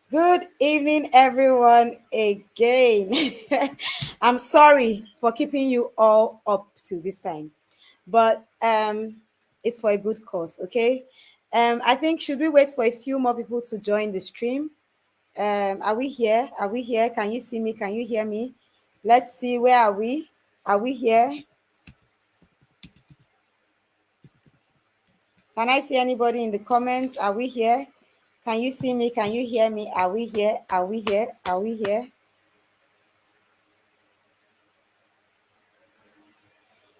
Good evening, everyone, again. I'm sorry for keeping you all up to this time, but it's for a good cause, okay? I think should we wait for a few more people to join the stream? Are we here? Are we here? Can you see me? Can you hear me? Let's see. Where are we? Are we here? Can I see anybody in the comments? Are we here? Can you see me? Can you hear me? Are we here? Are we here? Are we here?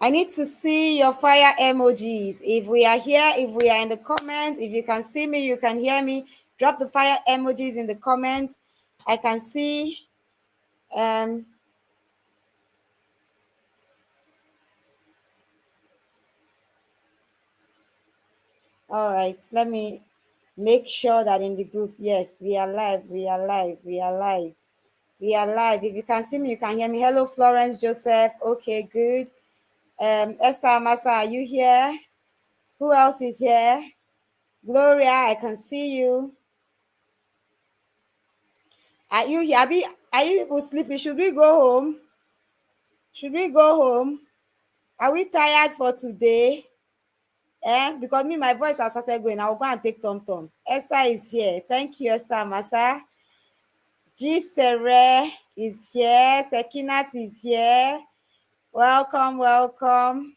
I need to see your fire emojis. If we are here, if we are in the comments, if you can see me, you can hear me, drop the fire emojis in the comments. I can see. Um, all right, let me make sure that in the group, yes, we are live, we are live, we are live, we are live. If you can see me, you can hear me. Hello, Florence Joseph. Okay, good. Esther Amasa, are you here? Who else is here? Gloria, I can see you. Are you here? Are you people sleeping? Should we go home? Should we go home? Are we tired for today? Because me, my voice has started going. I'll go and take Tom Tom. Esther is here. Thank you, Esther Masa. G Sere is here. Sekinat is here. Welcome, welcome.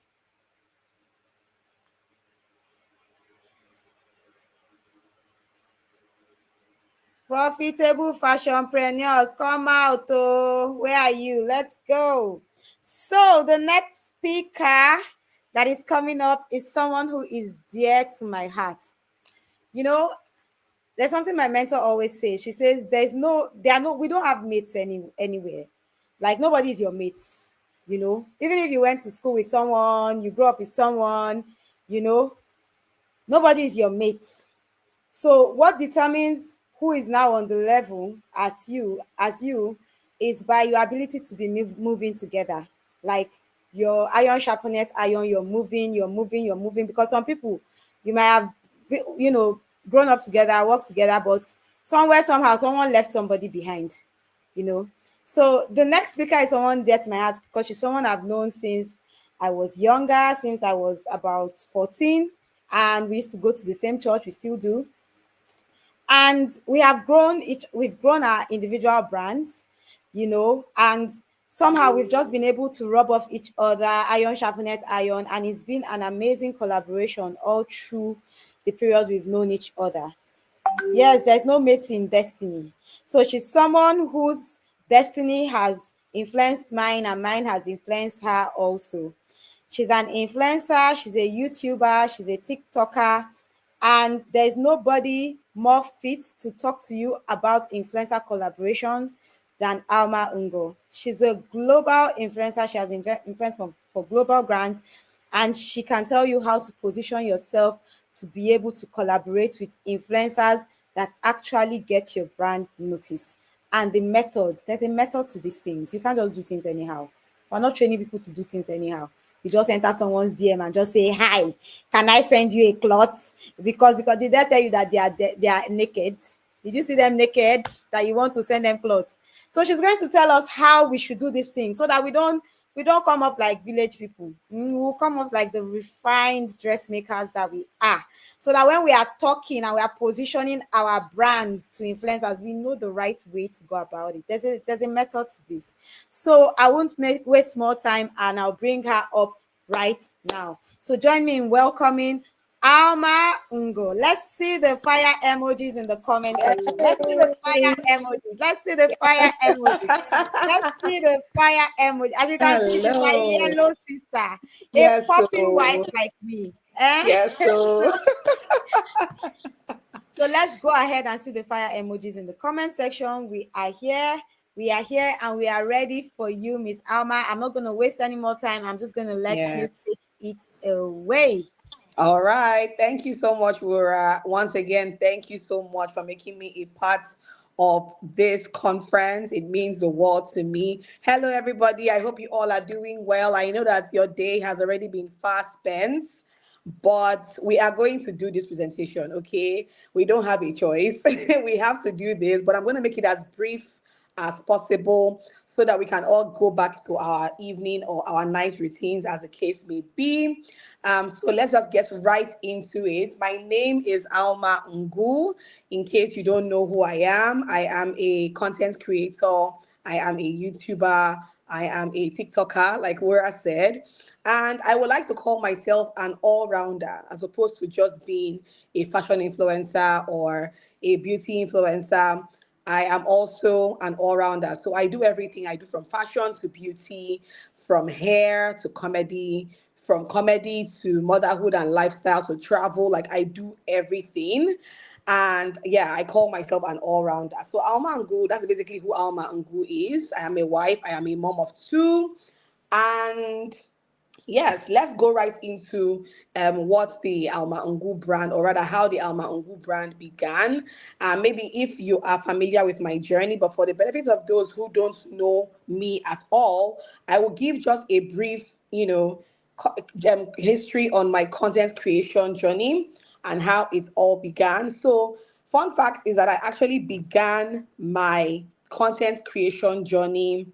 Profitable fashionpreneurs, come out. Oh, where are you? Let's go. So the next speaker that is coming up is someone who is dear to my heart. You know, there's something my mentor always says. She says, we don't have mates anywhere. Like nobody is your mates, Even if you went to school with someone, you grew up with someone, you know, nobody is your mate. So what determines who is now on the level as you is by your ability to be moving together. Like your iron sharpeneth iron, you're moving. Because some people you might have grown up together, worked together, but somewhere somehow someone left somebody behind, you know. So the next speaker is someone dear to my heart because she's someone I've known since I was younger, since I was about 14, and we used to go to the same church. We still do, and we've grown our individual brands, and somehow we've just been able to rub off each other, iron sharpeneth iron, and it's been an amazing collaboration all through the period we've known each other. Yes, there's no mate in destiny. So she's someone whose destiny has influenced mine and mine has influenced her also. She's an influencer, she's a YouTuber, she's a TikToker, and there's nobody more fit to talk to you about influencer collaboration than Alma Ungo. She's a global influencer. She has influence for global brands, and she can tell you how to position yourself to be able to collaborate with influencers that actually get your brand noticed. And there's a method to these things. You can't just do things anyhow. We're not training people to do things anyhow. You just enter someone's DM and just say, "Hi, can I send you a cloth?" Because did they tell you that they are naked? Did you see them naked that you want to send them clothes? So she's going to tell us how we should do this thing so that we don't come up like village people. We'll come up like the refined dressmakers that we are. So that when we are talking and we are positioning our brand to influencers, we know the right way to go about it. There's a method to this. So I won't waste more time, and I'll bring her up right now. So join me in welcoming Alma Ungo. Let's see the fire emojis in the comment section. Let's see the fire emojis. Let's see the fire emojis. Let's see the fire emoji. As you can see, she's my Hello. yellow sister, a Yes, popping wife so like me. Eh? yes, so So let's go ahead and see the fire emojis in the comment section. We are here. We are here and we are ready for you, Miss Alma. I'm not going to waste any more time. I'm just going to let yeah. you take it away. All right. Thank you so much, Wura. Once again, thank you so much for making me a part of this conference. It means the world to me. Hello, everybody. I hope you all are doing well. I know that your day has already been fast spent. but we are going to do this presentation, okay? We don't have a choice. We have to do this, but I'm going to make it as brief as possible so that we can all go back to our evening or our night routines as the case may be. So let's just get right into it. My name is Alma Ngu. In case you don't know who I am a content creator, I am a YouTuber, I am a TikToker, like Wura said. And I would like to call myself an all rounder as opposed to just being a fashion influencer or a beauty influencer. I am also an all rounder. So I do everything. I do from fashion to beauty, from hair to comedy, from comedy to motherhood and lifestyle to travel. Like I do everything. And yeah, I call myself an all rounder. So Alma Ngu, that's basically who Alma Ngu is. I am a wife, I am a mom of two. And yes, let's go right into what the Alma Ungu brand, or rather, how the Alma Ungu brand began. Maybe if you are familiar with my journey, but for the benefit of those who don't know me at all, I will give just a brief, history on my content creation journey and how it all began. So, fun fact is that I actually began my content creation journey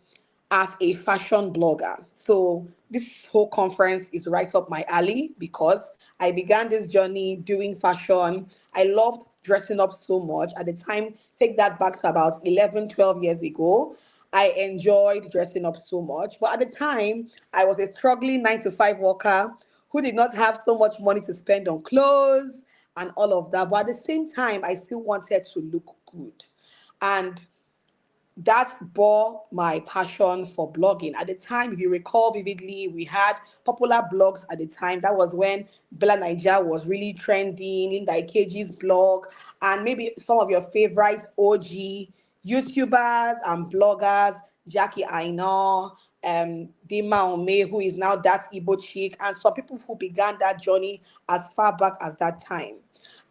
as a fashion blogger. So this whole conference is right up my alley because I began this journey doing fashion. I loved dressing up so much. At the time, take that back to about 11, 12 years ago. I enjoyed dressing up so much. But at the time, I was a struggling 9 to 5 worker who did not have so much money to spend on clothes and all of that. But at the same time, I still wanted to look good. And that bore my passion for blogging. At the time, if you recall vividly, we had popular blogs at the time. That was when Bella Niger was really trending, Linda Ikeji's blog, and maybe some of your favorite OG YouTubers and bloggers, Jackie Aina, Dima Ome, who is now that Igbo chick, and some people who began that journey as far back as that time.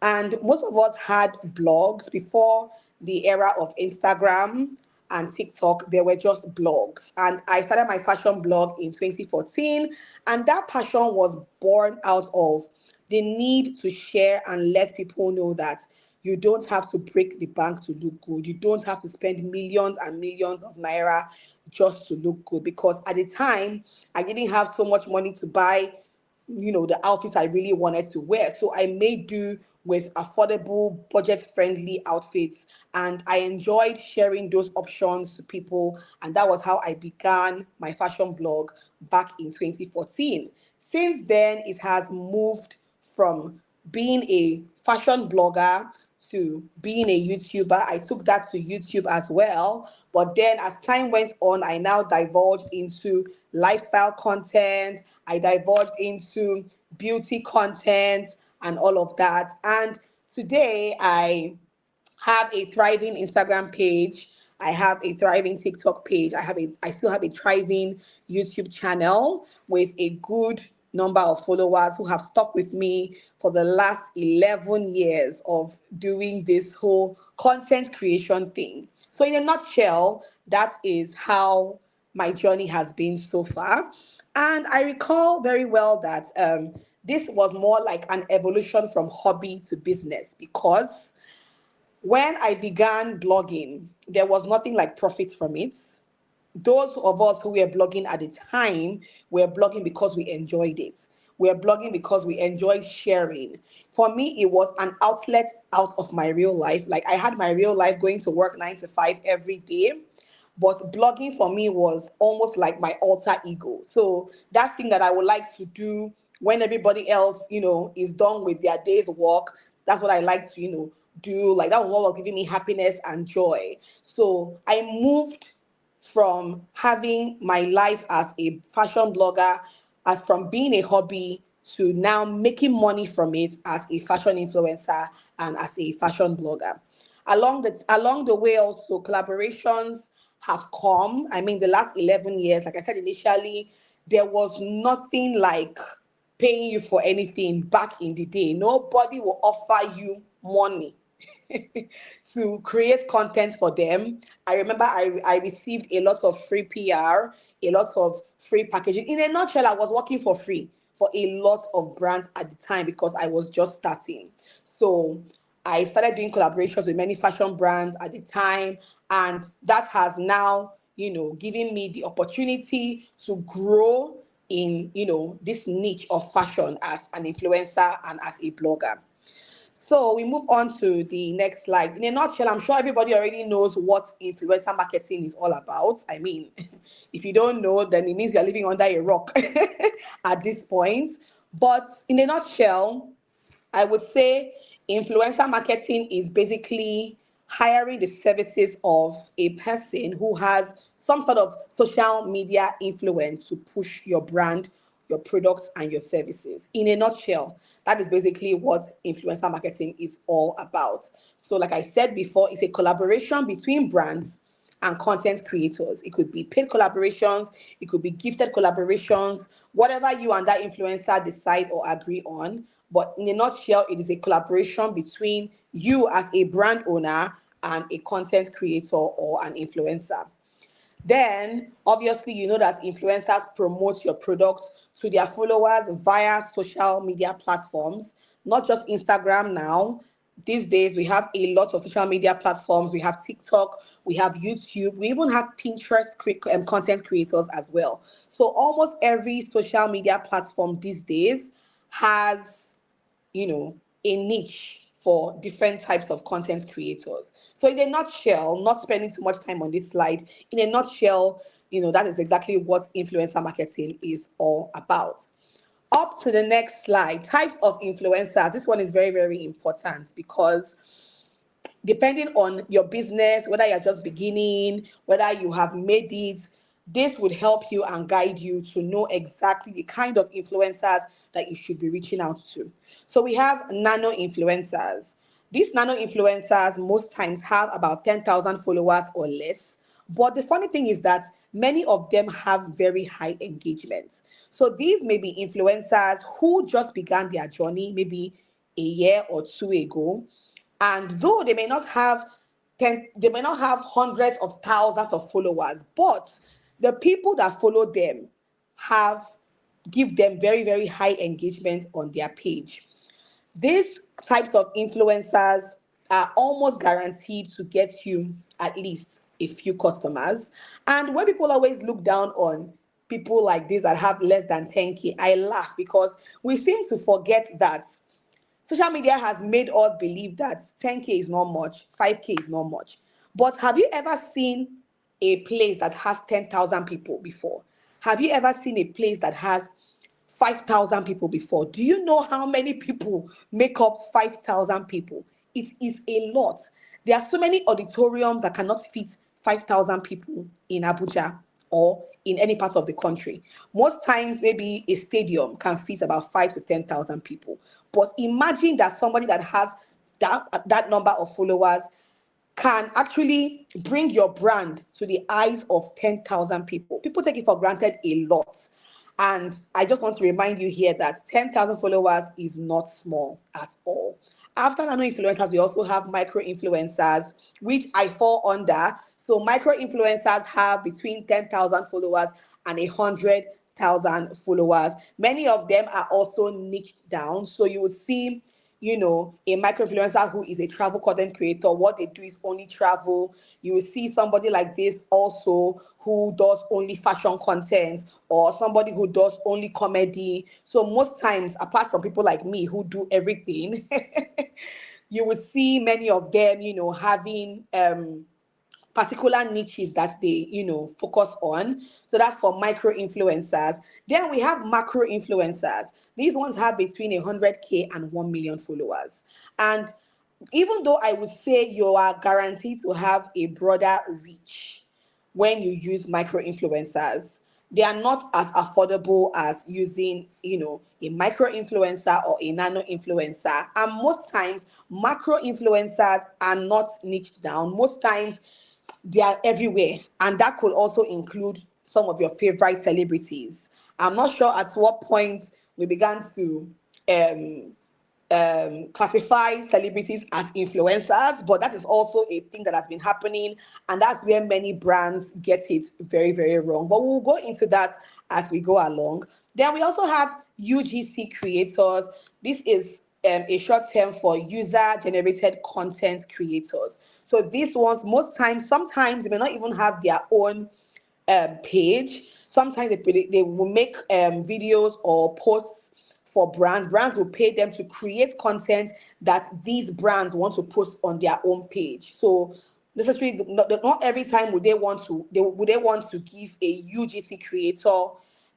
And most of us had blogs before the era of Instagram and TikTok. There were just blogs. And I started my fashion blog in 2014. And that passion was born out of the need to share and let people know that you don't have to break the bank to look good. You don't have to spend millions and millions of naira just to look good. Because at the time, I didn't have so much money to buy the outfits I really wanted to wear. So I made do with affordable, budget friendly outfits. And I enjoyed sharing those options to people. And that was how I began my fashion blog back in 2014. Since then, it has moved from being a fashion blogger to being a YouTuber. I took that to YouTube as well. But then as time went on, I now divulged into lifestyle content. I divulged into beauty content and all of that. And today I have a thriving Instagram page. I have a thriving TikTok page. I still have a thriving YouTube channel with a good number of followers who have stuck with me for the last 11 years of doing this whole content creation thing. So in a nutshell, that is how my journey has been so far. And I recall very well that this was more like an evolution from hobby to business because when I began blogging, there was nothing like profits from it. Those of us who were blogging at the time were blogging because we enjoyed it. We were blogging because we enjoyed sharing. For me, it was an outlet out of my real life. Like I had my real life going to work 9 to 5 every day. But blogging for me was almost like my alter ego. So that thing that I would like to do when everybody else, is done with their day's work, that's what I like to, do. Like that was what was giving me happiness and joy. So I moved from having my life as a fashion blogger, as from being a hobby to now making money from it as a fashion influencer and as a fashion blogger. Along the way, also collaborations have come. I mean, the last 11 years, like I said initially, there was nothing like paying you for anything back in the day. Nobody will offer you money to create content for them. I remember I received a lot of free PR, a lot of free packaging. In a nutshell, I was working for free for a lot of brands at the time because I was just starting. So I started doing collaborations with many fashion brands at the time, and that has now, given me the opportunity to grow in, this niche of fashion as an influencer and as a blogger. So we move on to the next slide. In a nutshell, I'm sure everybody already knows what influencer marketing is all about. I mean, if you don't know, then it means you're living under a rock at this point. But in a nutshell, I would say influencer marketing is basically hiring the services of a person who has some sort of social media influence to push your brand, your products, and your services. In a nutshell, that is basically what influencer marketing is all about. So, like I said before, it's a collaboration between brands and content creators. It could be paid collaborations, it could be gifted collaborations, whatever you and that influencer decide or agree on. But in a nutshell, it is a collaboration between you as a brand owner and a content creator or an influencer. Then, obviously, you know that influencers promote your products to their followers via social media platforms, not just Instagram now. These days, we have a lot of social media platforms. We have TikTok, we have YouTube, we even have Pinterest content creators as well. So, almost every social media platform these days has, a niche for different types of content creators. So in a nutshell, not spending too much time on this slide, in a nutshell, that is exactly what influencer marketing is all about. Up to the next slide, types of influencers. This one is very, very important because depending on your business, whether you're just beginning, whether you have made it, this would help you and guide you to know exactly the kind of influencers that you should be reaching out to. So we have nano influencers. These nano influencers most times have about 10,000 followers or less. But the funny thing is that many of them have very high engagement. So these may be influencers who just began their journey maybe a year or two ago, and though they may not have hundreds of thousands of followers, but the people that follow them have give them very, very high engagement on their page. These types of influencers are almost guaranteed to get you at least a few customers. And when people always look down on people like this that have less than 10K, I laugh because we seem to forget that social media has made us believe that 10K is not much, 5K is not much. But have you ever seen a place that has 10,000 people before? Have you ever seen a place that has 5,000 people before? Do you know how many people make up 5,000 people? It is a lot. There are so many auditoriums that cannot fit 5,000 people in Abuja or in any part of the country. Most times, maybe a stadium can fit about 5 to 10,000 people. But imagine that somebody that has that number of followers can actually bring your brand to the eyes of 10,000 people. People take it for granted a lot. And I just want to remind you here that 10,000 followers is not small at all. After nano influencers, we also have micro influencers, which I fall under. So micro influencers have between 10,000 followers and 100,000 followers. Many of them are also niched down. So you would see a micro influencer who is a travel content creator. What they do is only travel. You will see somebody like this also who does only fashion content, or somebody who does only comedy. So most times, apart from people like me who do everything, you will see many of them, having particular niches that they focus on. So that's for micro influencers. Then we have macro influencers. These ones have between 100K and 1 million followers. And even though I would say you are guaranteed to have a broader reach when you use micro influencers, they are not as affordable as using a micro influencer or a nano influencer. And most times macro influencers are not niched down. Most times they are everywhere, and that could also include some of your favorite celebrities. I'm not sure at what point we began to um classify celebrities as influencers, but that is also a thing that has been happening, and that's where many brands get it very, very wrong. But we'll go into that as we go along. Then we also have UGC creators. This is a short term for user generated content creators. So these ones, most times, sometimes they may not even have their own page. Sometimes they will make videos or posts for brands. Brands will pay them to create content that these brands want to post on their own page. So necessarily, not every time would they want to give a UGC creator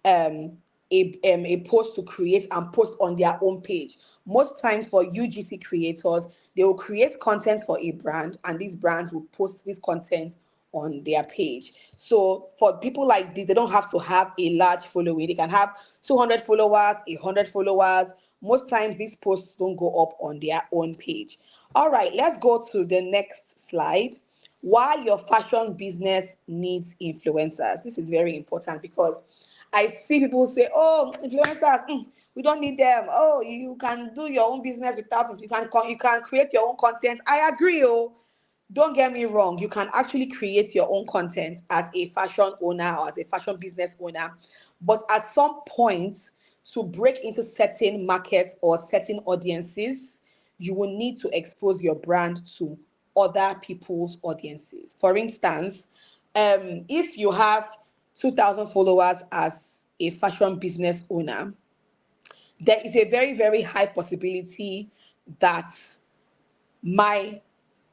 a post to create and post on their own page. Most times for UGC creators, they will create content for a brand, and these brands will post this content on their page. So for people like this, they don't have to have a large following. They can have 200 followers, 100 followers. Most times these posts don't go up on their own page. All right, let's go to the next slide. Why your fashion business needs influencers. This is very important because I see people say, "Oh, influencers, we don't need them. Oh, you can do your own business without it. You can create your own content." I agree. Oh, don't get me wrong, you can actually create your own content as a fashion owner or as a fashion business owner. But at some point, to break into certain markets or certain audiences, you will need to expose your brand to other people's audiences. For instance, if you have 2,000 followers as a fashion business owner, there is a very, very high possibility that my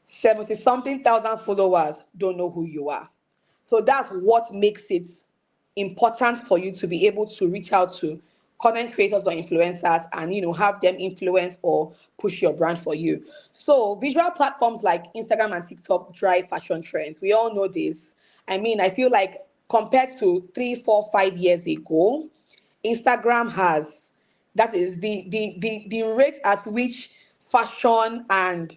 70 something thousand followers don't know who you are. So that's what makes it important for you to be able to reach out to content creators or influencers and have them influence or push your brand for you. So visual platforms like Instagram and TikTok drive fashion trends. We all know this. I mean, I feel like compared to 3, 4, 5 years ago, Instagram has, that is the rate at which fashion and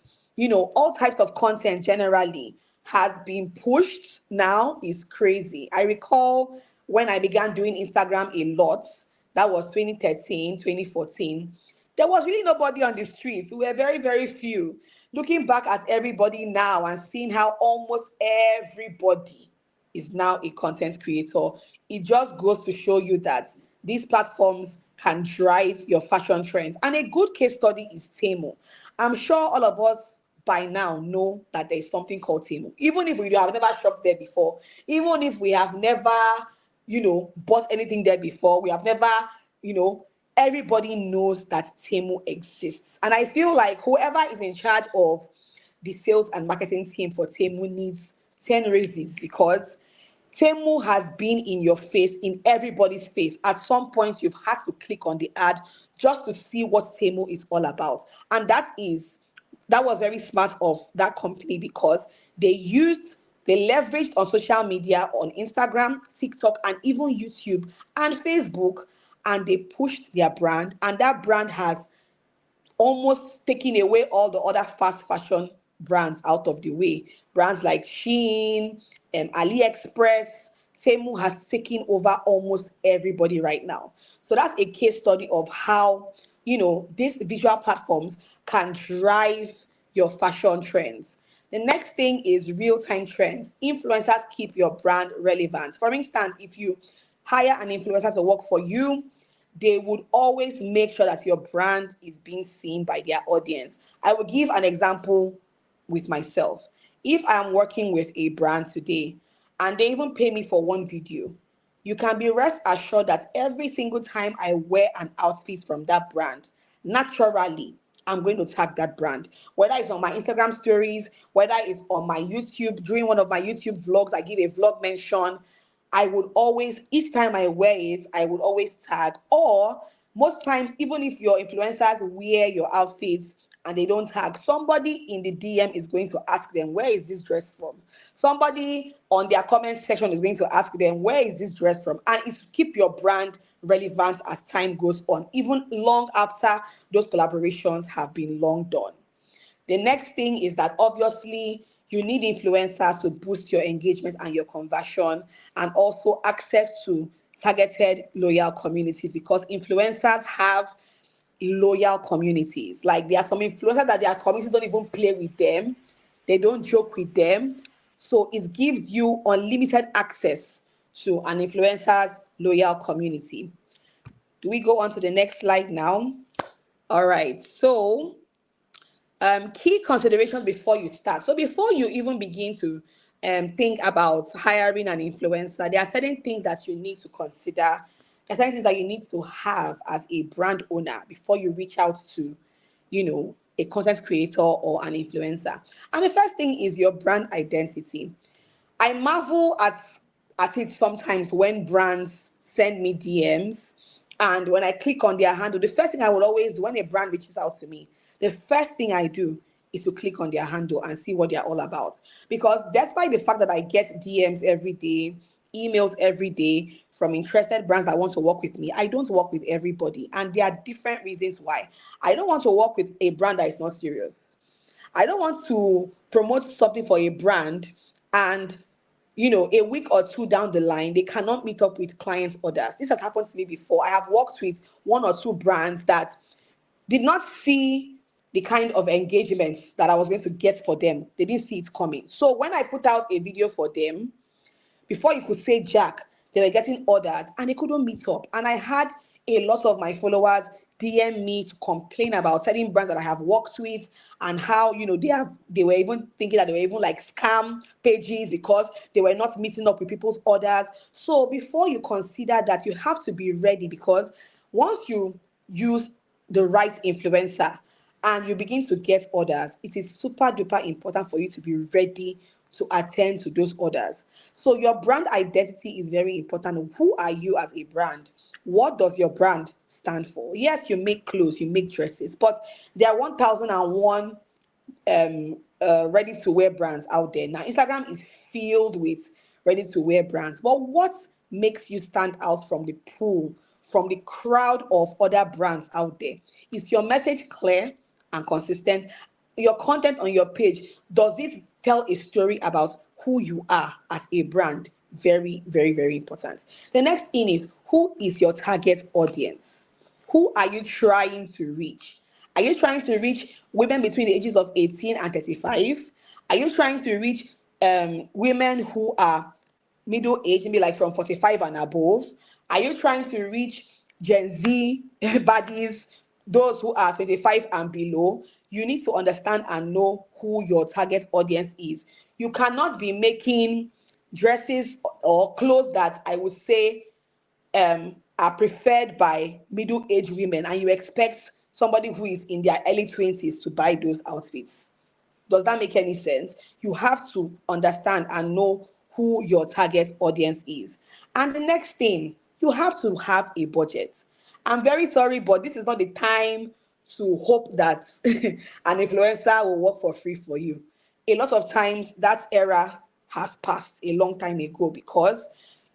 all types of content generally has been pushed now is crazy. I recall when I began doing Instagram a lot, that was 2013, 2014. There was really nobody on the streets. We were very, very few. Looking back at everybody now and seeing how almost everybody is now a content creator, it just goes to show you that these platforms can drive your fashion trends. And a good case study is Temu. I'm sure all of us by now know that there is something called Temu. Even if we have never shopped there before, even if we have never, bought anything there before, we have never, you know, everybody knows that Temu exists. And I feel like whoever is in charge of the sales and marketing team for Temu needs 10 raises because Temu has been in your face, in everybody's face. At some point, you've had to click on the ad just to see what Temu is all about. And that was very smart of that company because they leveraged on social media, on Instagram, TikTok, and even YouTube and Facebook, and they pushed their brand. And that brand has almost taking away all the other fast fashion brands out of the way. Brands like Shein, AliExpress, Temu has taken over almost everybody right now. So that's a case study of how, these visual platforms can drive your fashion trends. The next thing is real-time trends. Influencers keep your brand relevant. For instance, if you hire an influencer to work for you, they would always make sure that your brand is being seen by their audience. I will give an example with myself. If I am working with a brand today and they even pay me for one video, you can be rest assured that every single time I wear an outfit from that brand, naturally, I'm going to tag that brand. Whether it's on my Instagram stories, whether it's on my YouTube, during one of my YouTube vlogs, I give a vlog mention. I would always, each time I wear it, I would always tag. Or most times, even if your influencers wear your outfits and they don't tag, somebody in the DM is going to ask them, where is this dress from? Somebody on their comment section is going to ask them, where is this dress from? And it's to keep your brand relevant as time goes on, even long after those collaborations have been long done. The next thing is that obviously you need influencers to boost your engagement and your conversion, and also access to targeted loyal communities because influencers have loyal communities. Like there are some influencers that their communities don't even play with them, they don't joke with them. So it gives you unlimited access to an influencer's loyal community. Do we go on to the next slide now? All right. So key considerations before you start. So before you even begin to think about hiring an influencer, there are certain things that you need to consider. There are certain things that you need to have as a brand owner before you reach out to, a content creator or an influencer. And the first thing is your brand identity. I marvel at it sometimes when brands send me DMs, and when I click on their handle, the first thing I would always do when a brand reaches out to me, the first thing I do is to click on their handle and see what they're all about. Because despite the fact that I get DMs every day, emails every day from interested brands that want to work with me, I don't work with everybody. And there are different reasons why. I don't want to work with a brand that is not serious. I don't want to promote something for a brand and a week or two down the line, they cannot meet up with clients' orders. This has happened to me before. I have worked with one or two brands that did not see the kind of engagements that I was going to get for them. They didn't see it coming. So when I put out a video for them, before you could say Jack, they were getting orders and they couldn't meet up. And I had a lot of my followers DM me to complain about certain brands that I have worked with and how they were even thinking that they were even like scam pages because they were not meeting up with people's orders. So before you consider that, you have to be ready, because once you use the right influencer and you begin to get orders, it is super duper important for you to be ready to attend to those orders. So your brand identity is very important. Who are you as a brand? What does your brand stand for? Yes, you make clothes, you make dresses, but there are 1001 ready to wear brands out there. Now, Instagram is filled with ready to wear brands. But what makes you stand out from the pool, from the crowd of other brands out there? Is your message clear and consistent? Your content on your page, does it tell a story about who you are as a brand? Very, very, very important. The next thing is, who is your target audience? Who are you trying to reach? Are you trying to reach women between the ages of 18 and 35? Are you trying to reach women who are middle age, maybe like from 45 and above? Are you trying to reach Gen Z baddies, those who are 25 and below? You need to understand and know who your target audience is. You cannot be making dresses or clothes that I would say are preferred by middle-aged women, and you expect somebody who is in their early 20s to buy those outfits. Does that make any sense? You have to understand and know who your target audience is. And the next thing, you have to have a budget. I'm very sorry, but this is not the time to hope that an influencer will work for free for you. A lot of times that era has passed a long time ago, because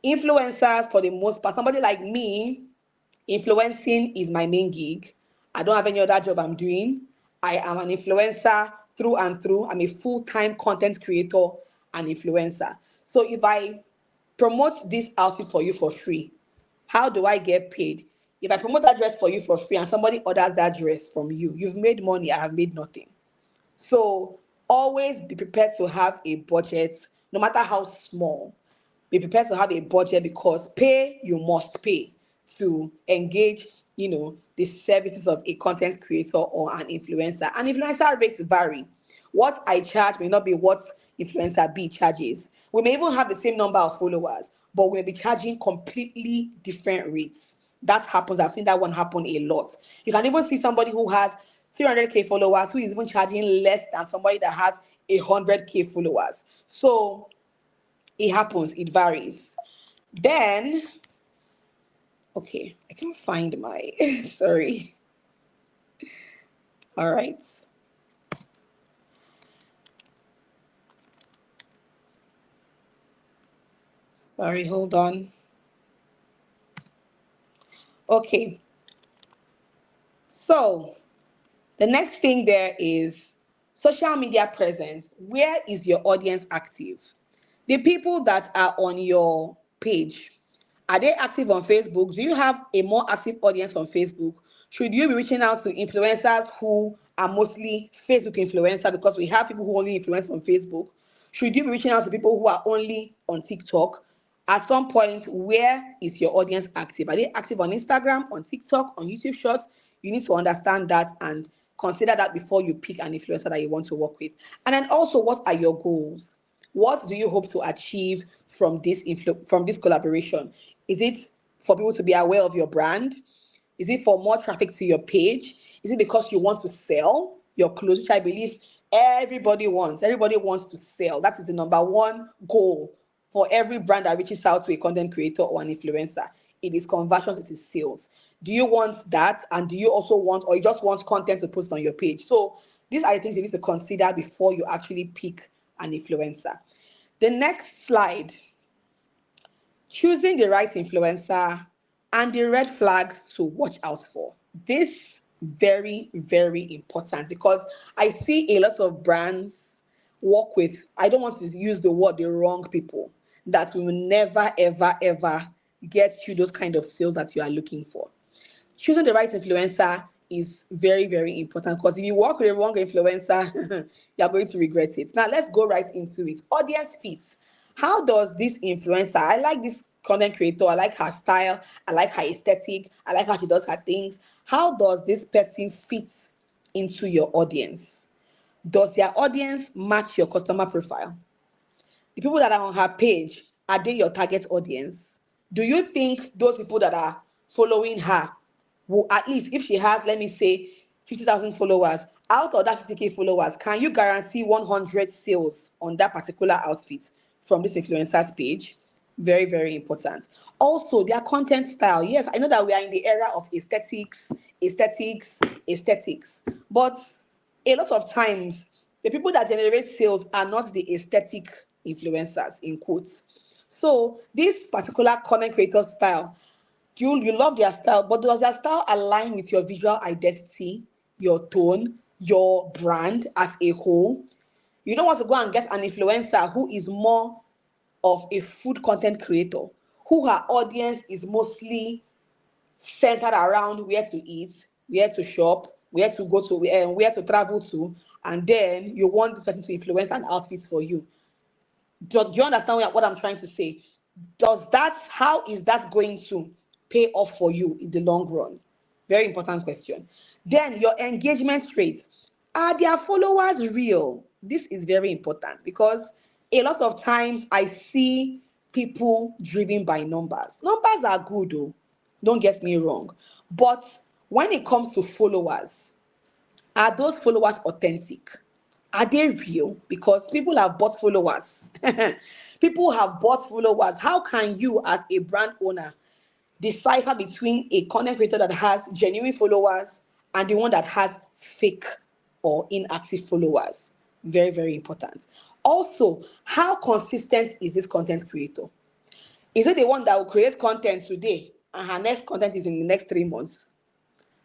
influencers, for the most part, somebody like me, influencing is my main gig. I don't have any other job I'm doing. I am an influencer through and through. I'm a full-time content creator and influencer. So if I promote this outfit for you for free, how do I get paid? If I promote that dress for you for free and somebody orders that dress from you, you've made money, I have made nothing. So always be prepared to have a budget, no matter how small. Be prepared to have a budget, because pay, you must pay to engage, the services of a content creator or an influencer. And influencer rates vary. What I charge may not be what influencer B charges. We may even have the same number of followers, but we'll be charging completely different rates. That happens. I've seen that one happen a lot. You can even see somebody who has 300K followers who is even charging less than somebody that has 100K followers. So it happens, it varies. Then, okay, I can't find my, sorry. All right. Sorry, hold on. Okay. So the next thing there is social media presence. Where is your audience active? The people that are on your page, are they active on Facebook? Do you have a more active audience on Facebook? Should you be reaching out to influencers who are mostly Facebook influencers, because we have people who only influence on Facebook? Should you be reaching out to people who are only on TikTok? At some point, where is your audience active? Are they active on Instagram, on TikTok, on YouTube Shorts? You need to understand that and consider that before you pick an influencer that you want to work with. And then also, what are your goals? What do you hope to achieve from this collaboration? Is it for people to be aware of your brand? Is it for more traffic to your page? Is it because you want to sell your clothes, which I believe everybody wants? Everybody wants to sell. That is the number one goal for every brand that reaches out to a content creator or an influencer. It is conversions, it is sales. Do you want that? And do you also want, or you just want content to post on your page? So these are the things you need to consider before you actually pick an influencer. The next slide, choosing the right influencer and the red flags to watch out for. This very, very important, because I see a lot of brands work with, I don't want to use the word, the wrong people that will never, ever, ever get you those kind of sales that you are looking for. Choosing the right influencer is very, very important, because if you work with a wrong influencer, you're going to regret it. Now, let's go right into it. Audience fit. How does this influencer, I like this content creator, I like her style, I like her aesthetic, I like how she does her things. How does this person fit into your audience? Does their audience match your customer profile? The people that are on her page, are they your target audience? Do you think those people that are following her will, at least if she has, let me say, 50,000 followers, out of that 50K followers, can you guarantee 100 sales on that particular outfit from this influencer's page? Very, very important. Also, their content style. Yes, I know that we are in the era of aesthetics, but a lot of times the people that generate sales are not the aesthetic influencers, in quotes. So this particular content creator style, you love their style, but does their style align with your visual identity, your tone, your brand as a whole? You don't want to go and get an influencer who is more of a food content creator, who her audience is mostly centered around where to eat, where to shop, where to go to, where to travel to, and then you want this person to influence an outfit for you. Do you understand what I'm trying to say? How is that going to pay off for you in the long run? Very important question. Then your engagement rate. Are their followers real? This is very important, because a lot of times I see people driven by numbers. Numbers are good, though. Don't get me wrong. But when it comes to followers, are those followers authentic? Are they real? Because people have bought followers. People have bought followers. How can you, as a brand owner, decipher between a content creator that has genuine followers and the one that has fake or inactive followers? Very, very important. Also, how consistent is this content creator? Is it the one that will create content today and her next content is in the next 3 months?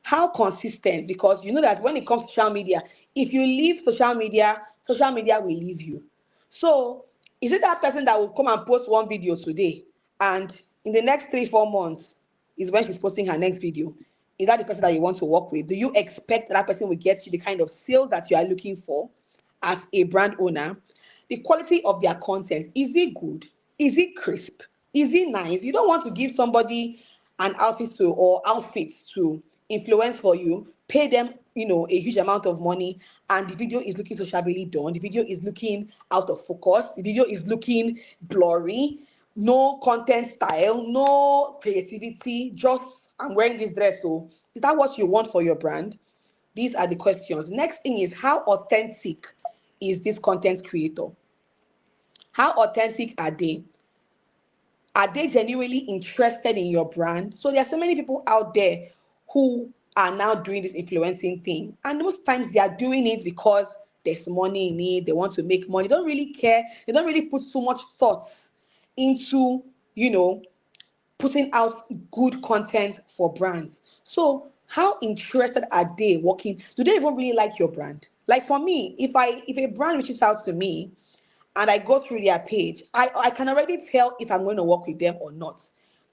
How consistent? Because you know that when it comes to social media, if you leave social media will leave you. So is it that person that will come and post one video today and in the next 3-4 months is when she's posting her next video? Is that the person that you want to work with? Do you expect that person will get you the kind of sales that you are looking for as a brand owner? The quality of their content, is it good? Is it crisp? Is it nice? You don't want to give somebody an outfit to, or outfits to influence for you, pay them, a huge amount of money, and the video is looking so shabbily done. The video is looking out of focus. The video is looking blurry. No content style, no creativity. Just, I'm wearing this dress. So, is that what you want for your brand? These are the questions. Next thing is, how authentic is this content creator? How authentic are they? Are they genuinely interested in your brand? So there are so many people out there who are now doing this influencing thing. And most times they are doing it because there's money in it. They want to make money. They don't really care. They don't really put so much thoughts into, putting out good content for brands. So how interested are they working? Do they even really like your brand? Like for me, if a brand reaches out to me and I go through their page, I can already tell if I'm going to work with them or not,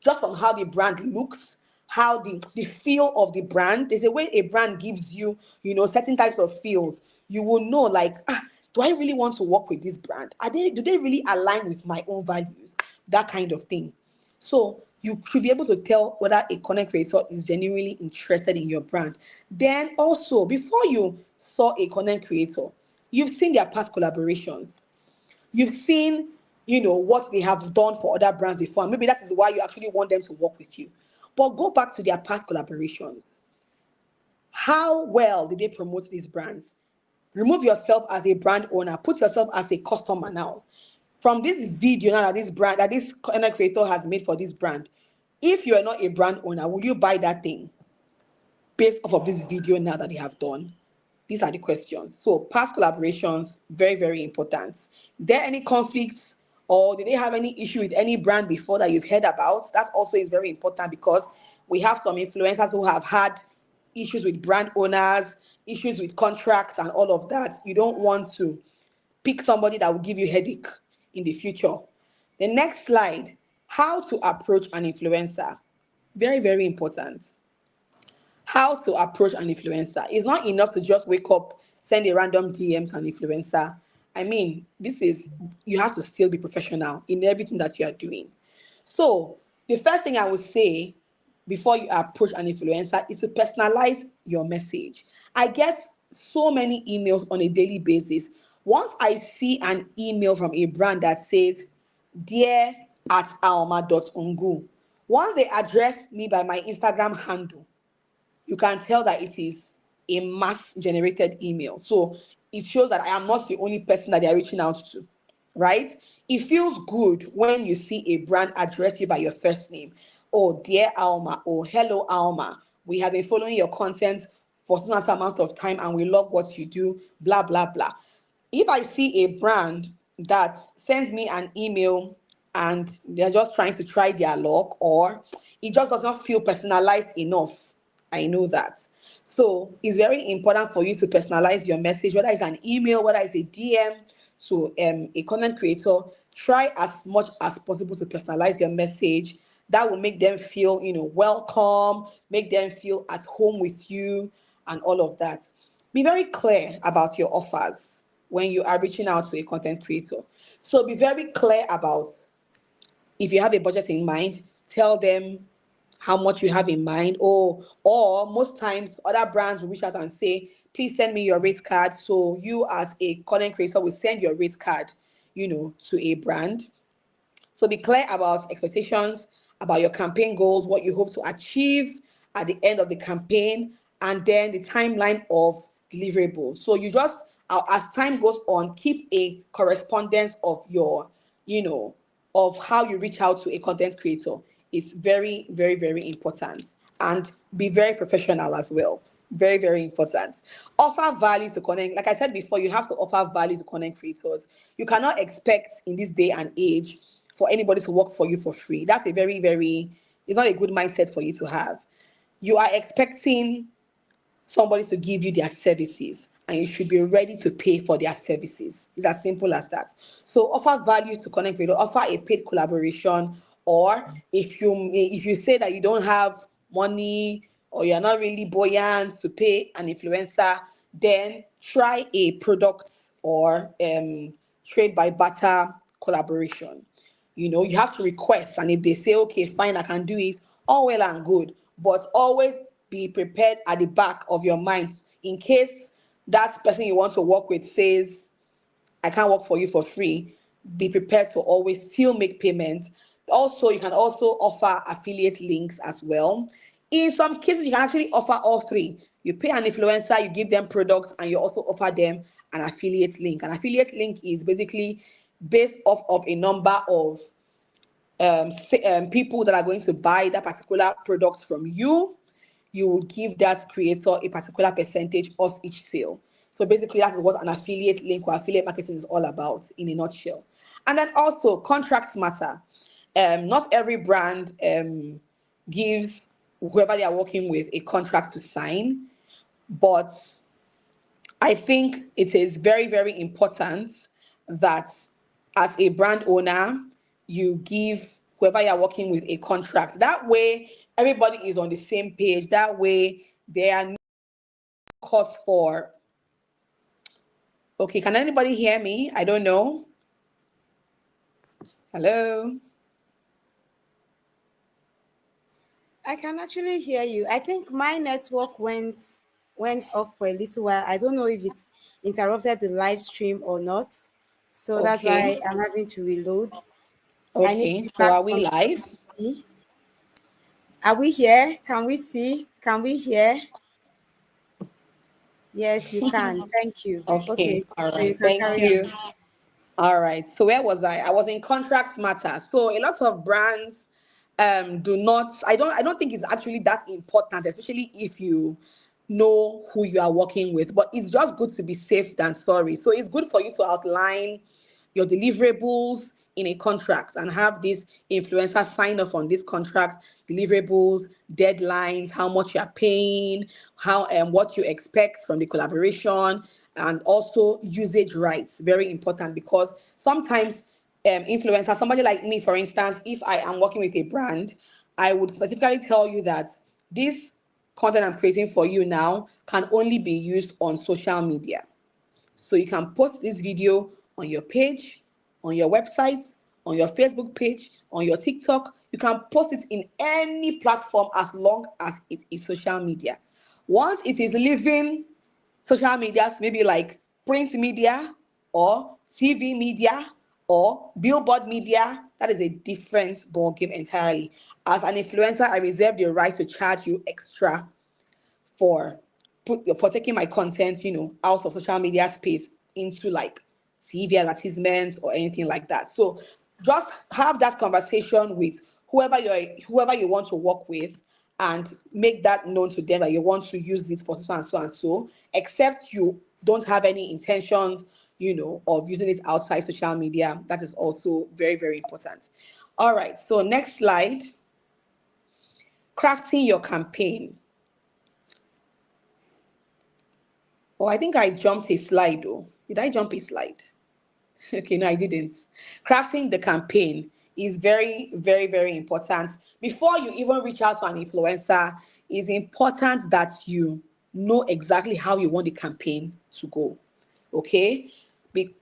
just on how the brand looks, how the feel of the brand. There's a way a brand gives you, certain types of feels. You will know, like, do I really want to work with this brand? Do they really align with my own values? That kind of thing. So you should be able to tell whether a content creator is genuinely interested in your brand. Then also, before you saw a content creator, you've seen their past collaborations. You've seen, what they have done for other brands before. And maybe that is why you actually want them to work with you. But go back to their past collaborations. How well did they promote these brands? Remove yourself as a brand owner. Put yourself as a customer now. From this video now that this content creator has made for this brand, if you are not a brand owner, will you buy that thing based off of this video now that they have done? These are the questions. So past collaborations, very, very important. Is there any conflicts, or did they have any issue with any brand before that you've heard about? That also is very important, because we have some influencers who have had issues with brand owners, issues with contracts and all of that. You don't want to pick somebody that will give you headache in the future. The next slide, how to approach an influencer. Very, very important. How to approach an influencer. It's not enough to just wake up, send a random DM to an influencer. I mean, you have to still be professional in everything that you are doing. So the first thing I would say before you approach an influencer is to personalize your message. I get so many emails on a daily basis. Once I see an email from a brand that says, dear at alma.ungu, once they address me by my Instagram handle, you can tell that it is a mass generated email. So it shows that I am not the only person that they are reaching out to, right? It feels good when you see a brand address you by your first name. Oh, dear Alma, or hello Alma, we have been following your content for some amount of time and we love what you do, blah, blah, blah. If I see a brand that sends me an email and they're just trying to try their luck, or it just does not feel personalized enough, I know that. So it's very important for you to personalize your message, whether it's an email, whether it's a DM to a content creator. Try as much as possible to personalize your message. That will make them feel, welcome, make them feel at home with you, and all of that. Be very clear about your offers when you are reaching out to a content creator. So be very clear about, if you have a budget in mind, tell them how much you have in mind. Or most times other brands will reach out and say, please send me your rate card. So you as a content creator will send your rate card, to a brand. So be clear about expectations, about your campaign goals, what you hope to achieve at the end of the campaign, and then the timeline of deliverables. So you just, as time goes on, keep a correspondence of your, of how you reach out to a content creator. It's very, very, very important. And be very professional as well. Very, very important. Offer value to content. Like I said before, you have to offer value to content creators. You cannot expect in this day and age for anybody to work for you for free. That's a very, very, it's not a good mindset for you to have. You are expecting somebody to give you their services, and you should be ready to pay for their services. It's as simple as that. So offer value to content creator, offer a paid collaboration, or if you say that you don't have money or you're not really buoyant to pay an influencer, then try a product or trade by barter collaboration. You have to request, and if they say, okay, fine, I can do it, all well and good. But always be prepared at the back of your mind in case that person you want to work with says, I can't work for you for free. Be prepared to always still make payments. Also, you can also offer affiliate links as well. In some cases, you can actually offer all three. You pay an influencer, you give them products, and you also offer them an affiliate link. An affiliate link is basically based off of a number of people that are going to buy that particular product from you. You will give that creator a particular percentage of each sale. So basically, that is what an affiliate link or affiliate marketing is all about in a nutshell. And then also, contracts matter. Not every brand gives whoever they are working with a contract to sign, but I think it is very, very important that as a brand owner, you give whoever you're working with a contract. That way, everybody is on the same page. That way, there are no cause for. Okay, can anybody hear me? I don't know. Hello. I can actually hear you. I think my network went off for a little while. I don't know if it interrupted the live stream or not. So that's why Okay. I'm having to reload. I need to Okay. be So back are we on live? the. Are we here? Can we see? Can we hear? Yes, you can. Thank you. Okay. Okay, All so you right. can Thank carry you. on. All right. So where was I? I was in contracts matter. So a lot of brands do not, I don't think it's actually that important, especially if you know who you are working with. But it's just good to be safe than sorry. So it's good for you to outline your deliverables in a contract and have this influencer sign off on this contract deliverables, deadlines, how much you are paying, how what you expect from the collaboration, and also usage rights. Very important, because sometimes influencer, somebody like me, for instance, if I am working with a brand, I would specifically tell you that this content I'm creating for you now can only be used on social media. So you can post this video on your page, on your website, on your Facebook page, on your TikTok. You can post it in any platform as long as it is social media. Once it is leaving social medias, maybe like print media or TV media or billboard media, that is a different ballgame entirely. As an influencer, I reserve the right to charge you extra for for taking my content, out of social media space into like TV advertisements or anything like that. So just have that conversation with whoever you want to work with, and make that known to them that you want to use it for so and so and so, except you don't have any intentions, of using it outside social media. That is also very, very important. All right, so next slide. Crafting your campaign. Oh, I think I jumped a slide though. Did I jump a slide? Okay, no, I didn't. Crafting the campaign is very, very, very important. Before you even reach out to an influencer, it's important that you know exactly how you want the campaign to go. Okay? Be,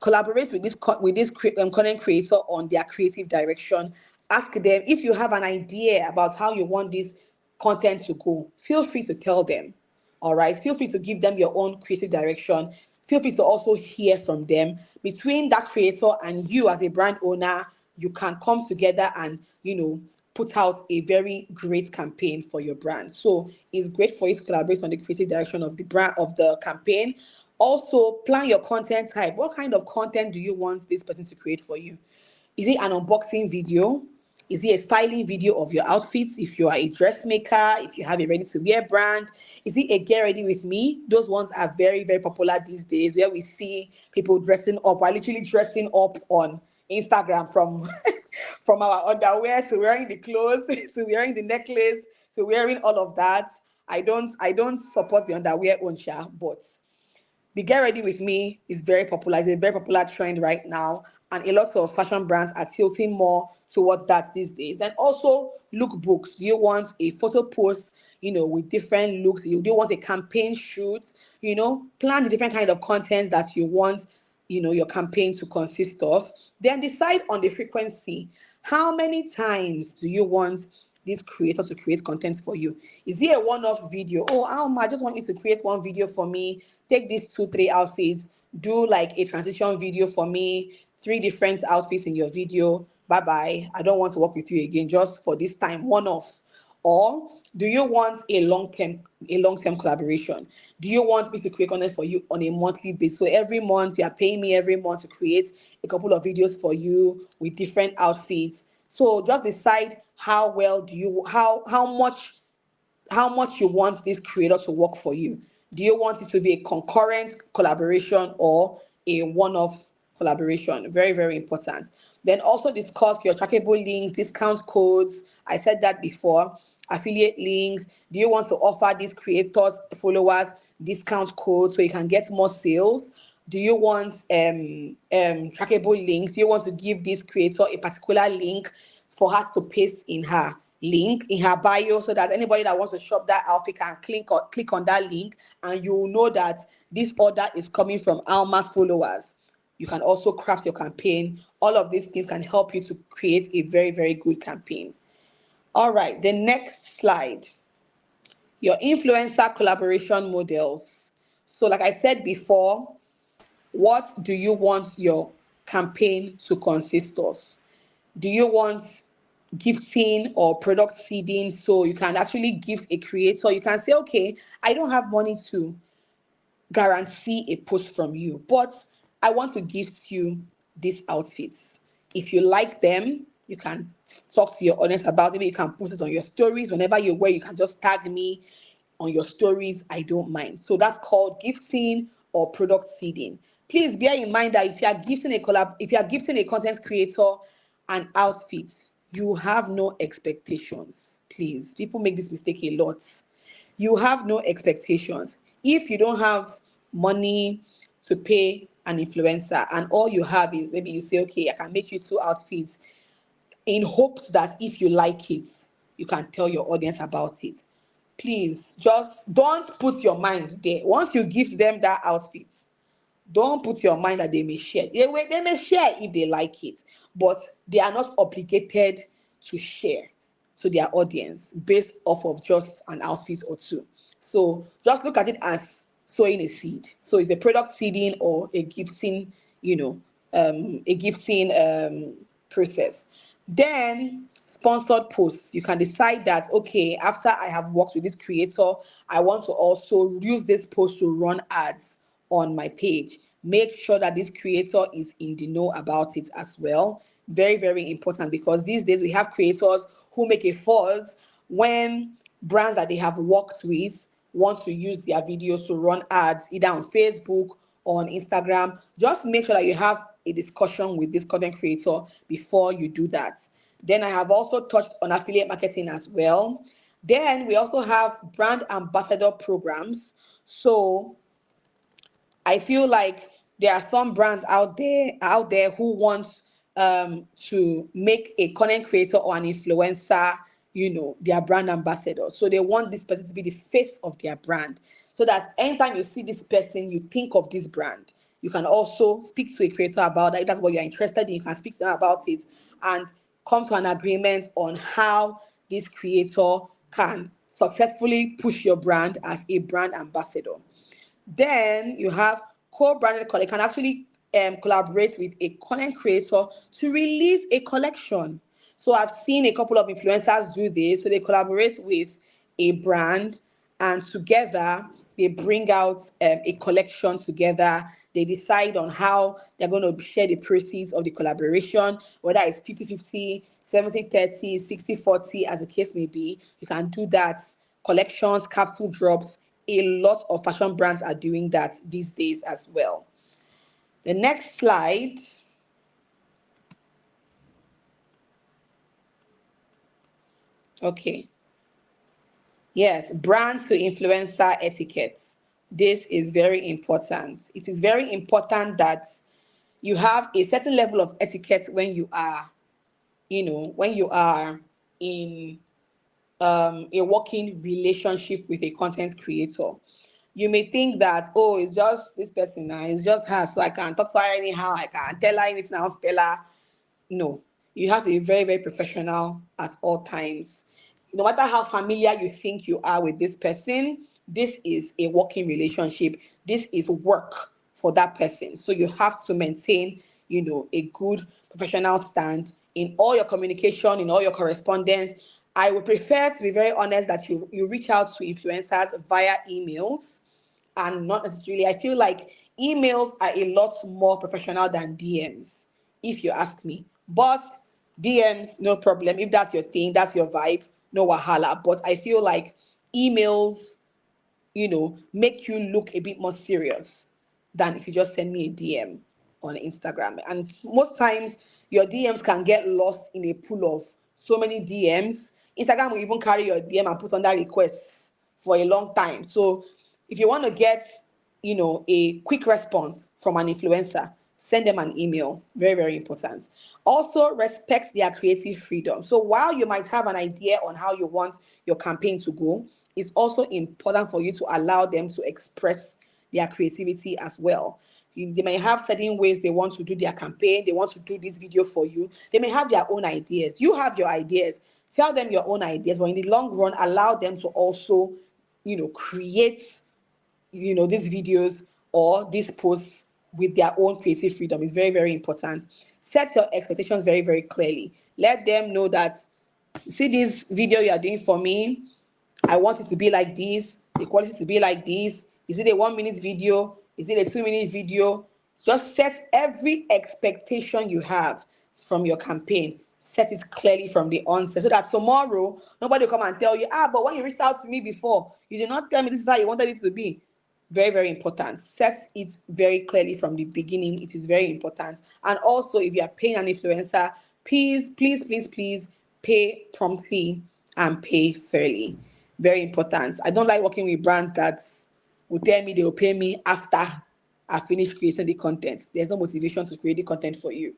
Collaborate with this content creator on their creative direction. Ask them if you have an idea about how you want this content to go. Feel free to tell them. All right. Feel free to give them your own creative direction. Feel free to also hear from them. Between that creator and you as a brand owner, you can come together and, put out a very great campaign for your brand. So it's great for you to collaborate on the creative direction of the brand of the campaign. Also, plan your content type. What kind of content do you want this person to create for you? Is it an unboxing video? Is it a styling video of your outfits? If you are a dressmaker, if you have a ready to wear brand, is it a get ready with me? Those ones are very, very popular these days, where we see people dressing up. We're literally dressing up on Instagram, from from our underwear to wearing the clothes to wearing the necklace to wearing all of that. I don't support the underwear onsha, but the get ready with me is very popular. It's a very popular trend right now, and a lot of fashion brands are tilting more towards that these days. Then also lookbooks. Do you want a photo post, with different looks? Do you want a campaign shoot? Plan the different kind of content that you want, your campaign to consist of. Then decide on the frequency. How many times do you want this creator to create content for you? Is it a one-off video? Oh, Alma, I just want you to create one video for me. Take these 2, 3 outfits. Do like a transition video for me. 3 different outfits in your video. Bye bye. I don't want to work with you again. Just for this time, one-off. Or do you want a long term collaboration? Do you want me to create content for you on a monthly basis? So every month you are paying me every month to create a couple of videos for you with different outfits. So just decide how much you want this creator to work for you. Do you want it to be a concurrent collaboration or a one-off collaboration? Very, very important. Then also discuss your trackable links, discount codes. I said that before. Affiliate links. Do you want to offer these creators, followers, discount codes so you can get more sales? Do you want trackable links? Do you want to give this creator a particular link for her to paste in her link in her bio so that anybody that wants to shop that outfit can click on that link, and you will know that this order is coming from Alma's followers. You can also craft your campaign. All of these things can help you to create a very, very good campaign. All right, the next slide, your influencer collaboration models. So, like I said before, what do you want your campaign to consist of? Do you want gifting or product seeding? So you can actually gift a creator. You can say, okay, I don't have money to guarantee a post from you, but I want to gift you these outfits. If you like them, you can talk to your audience about it. You can post it on your stories. Whenever you wear, you can just tag me on your stories. I don't mind. So that's called gifting or product seeding. Please bear in mind that if you are gifting a content creator an outfit, you have no expectations. Please, people make this mistake a lot. You have no expectations. If you don't have money to pay an influencer and all you have is, maybe you say, okay, I can make you 2 outfits, in hopes that if you like it, you can tell your audience about it. Please just don't put your mind there. Once you give them that outfit, don't put your mind that they may share. They may share if they like it, but they are not obligated to share to their audience based off of just an outfit or two. So just look at it as sowing a seed. So it's a product seeding or a gifting, a gifting process. Then sponsored posts. You can decide that, okay, after I have worked with this creator, I want to also use this post to run ads on my page. Make sure that this creator is in the know about it as well. Very, very important, because these days we have creators who make a fuss when brands that they have worked with want to use their videos to run ads either on Facebook or on Instagram. Just make sure that you have a discussion with this content creator before you do that. Then I have also touched on affiliate marketing as well. Then we also have brand ambassador programs. So I feel like there are some brands out there who want to make a content creator or an influencer, their brand ambassador. So they want this person to be the face of their brand, so that anytime you see this person, you think of this brand. You can also speak to a creator about that. If that's what you're interested in, you can speak to them about it and come to an agreement on how this creator can successfully push your brand as a brand ambassador. Then you have co-branded collection. Can actually collaborate with a content creator to release a collection. So I've seen a couple of influencers do this. So they collaborate with a brand, and together they bring out a collection together. They decide on how they're going to share the proceeds of the collaboration, whether it's 50-50, 70-30, 60-40, as the case may be. You can do that. Collections, capsule drops. A lot of fashion brands are doing that these days as well. The next slide. Okay. Yes, brand to influencer etiquette. This is very important. It is very important that you have a certain level of etiquette when you are, in a working relationship with a content creator. You may think that, oh, it's just this person now, it's just her, so I can talk to her anyhow, I can tell her anything, I'll tell her. No, you have to be very, very professional at all times. No matter how familiar you think you are with this person, this is a working relationship. This is work for that person. So you have to maintain, a good professional stand in all your communication, in all your correspondence. I would prefer, to be very honest, that you reach out to influencers via emails and not necessarily. I feel like emails are a lot more professional than DMs, if you ask me. But DMs, no problem. If that's your thing, that's your vibe, no wahala. But I feel like emails, make you look a bit more serious than if you just send me a DM on Instagram. And most times, your DMs can get lost in a pool of so many DMs. Instagram will even carry your DM and put under requests for a long time. So if you want to get, a quick response from an influencer, send them an email. Very, very important. Also, respect their creative freedom. So while you might have an idea on how you want your campaign to go, it's also important for you to allow them to express their creativity as well. They may have certain ways they want to do their campaign. They want to do this video for you. They may have their own ideas. You have your ideas. Tell them your own ideas, but in the long run, allow them to also, create, these videos or these posts with their own creative freedom. Is very, very important. Set your expectations very, very clearly. Let them know that, see this video you are doing for me, I want it to be like this, the quality to be like this. Is it a 1 minute video? Is it a 2 minute video? Just set every expectation you have from your campaign. Set it clearly from the onset so that tomorrow nobody will come and tell you, but when you reached out to me before, you did not tell me this is how you wanted it to be. Very, very important. Set it very clearly from the beginning. It is very important. And also, if you are paying an influencer, please, please, please, please pay promptly and pay fairly. Very important. I don't like working with brands that will tell me they will pay me after I finish creating the content. There's no motivation to create the content for you.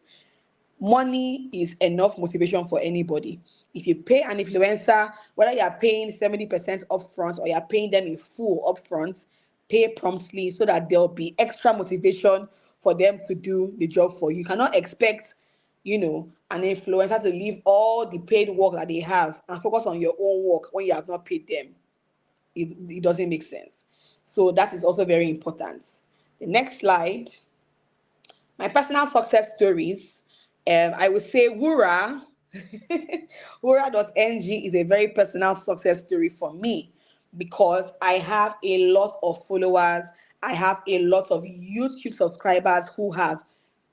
Money is enough motivation for anybody. If you pay an influencer, whether you are paying 70% upfront or you are paying them in full upfront, pay promptly so that there'll be extra motivation for them to do the job for you. You cannot expect, an influencer to leave all the paid work that they have and focus on your own work when you have not paid them. It doesn't make sense. So that is also very important. The next slide, my personal success stories. I would say Wura, Wura.ng is a very personal success story for me because I have a lot of followers. I have a lot of YouTube subscribers who have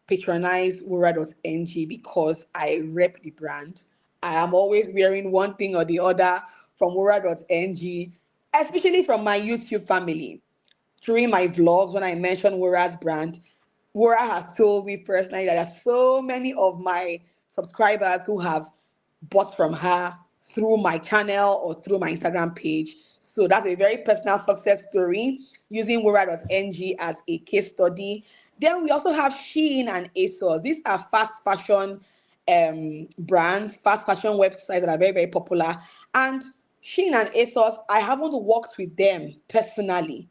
patronized Wura.ng because I rep the brand. I am always wearing one thing or the other from Wura.ng, especially from my YouTube family. During my vlogs, when I mention Wura's brand, Wura has told me personally that there are so many of my subscribers who have bought from her through my channel or through my Instagram page. So that's a very personal success story using Wura.ng as a case study. Then we also have Shein and ASOS. These are fast fashion brands, fast fashion websites that are very, very popular. And Shein and ASOS, I haven't worked with them personally.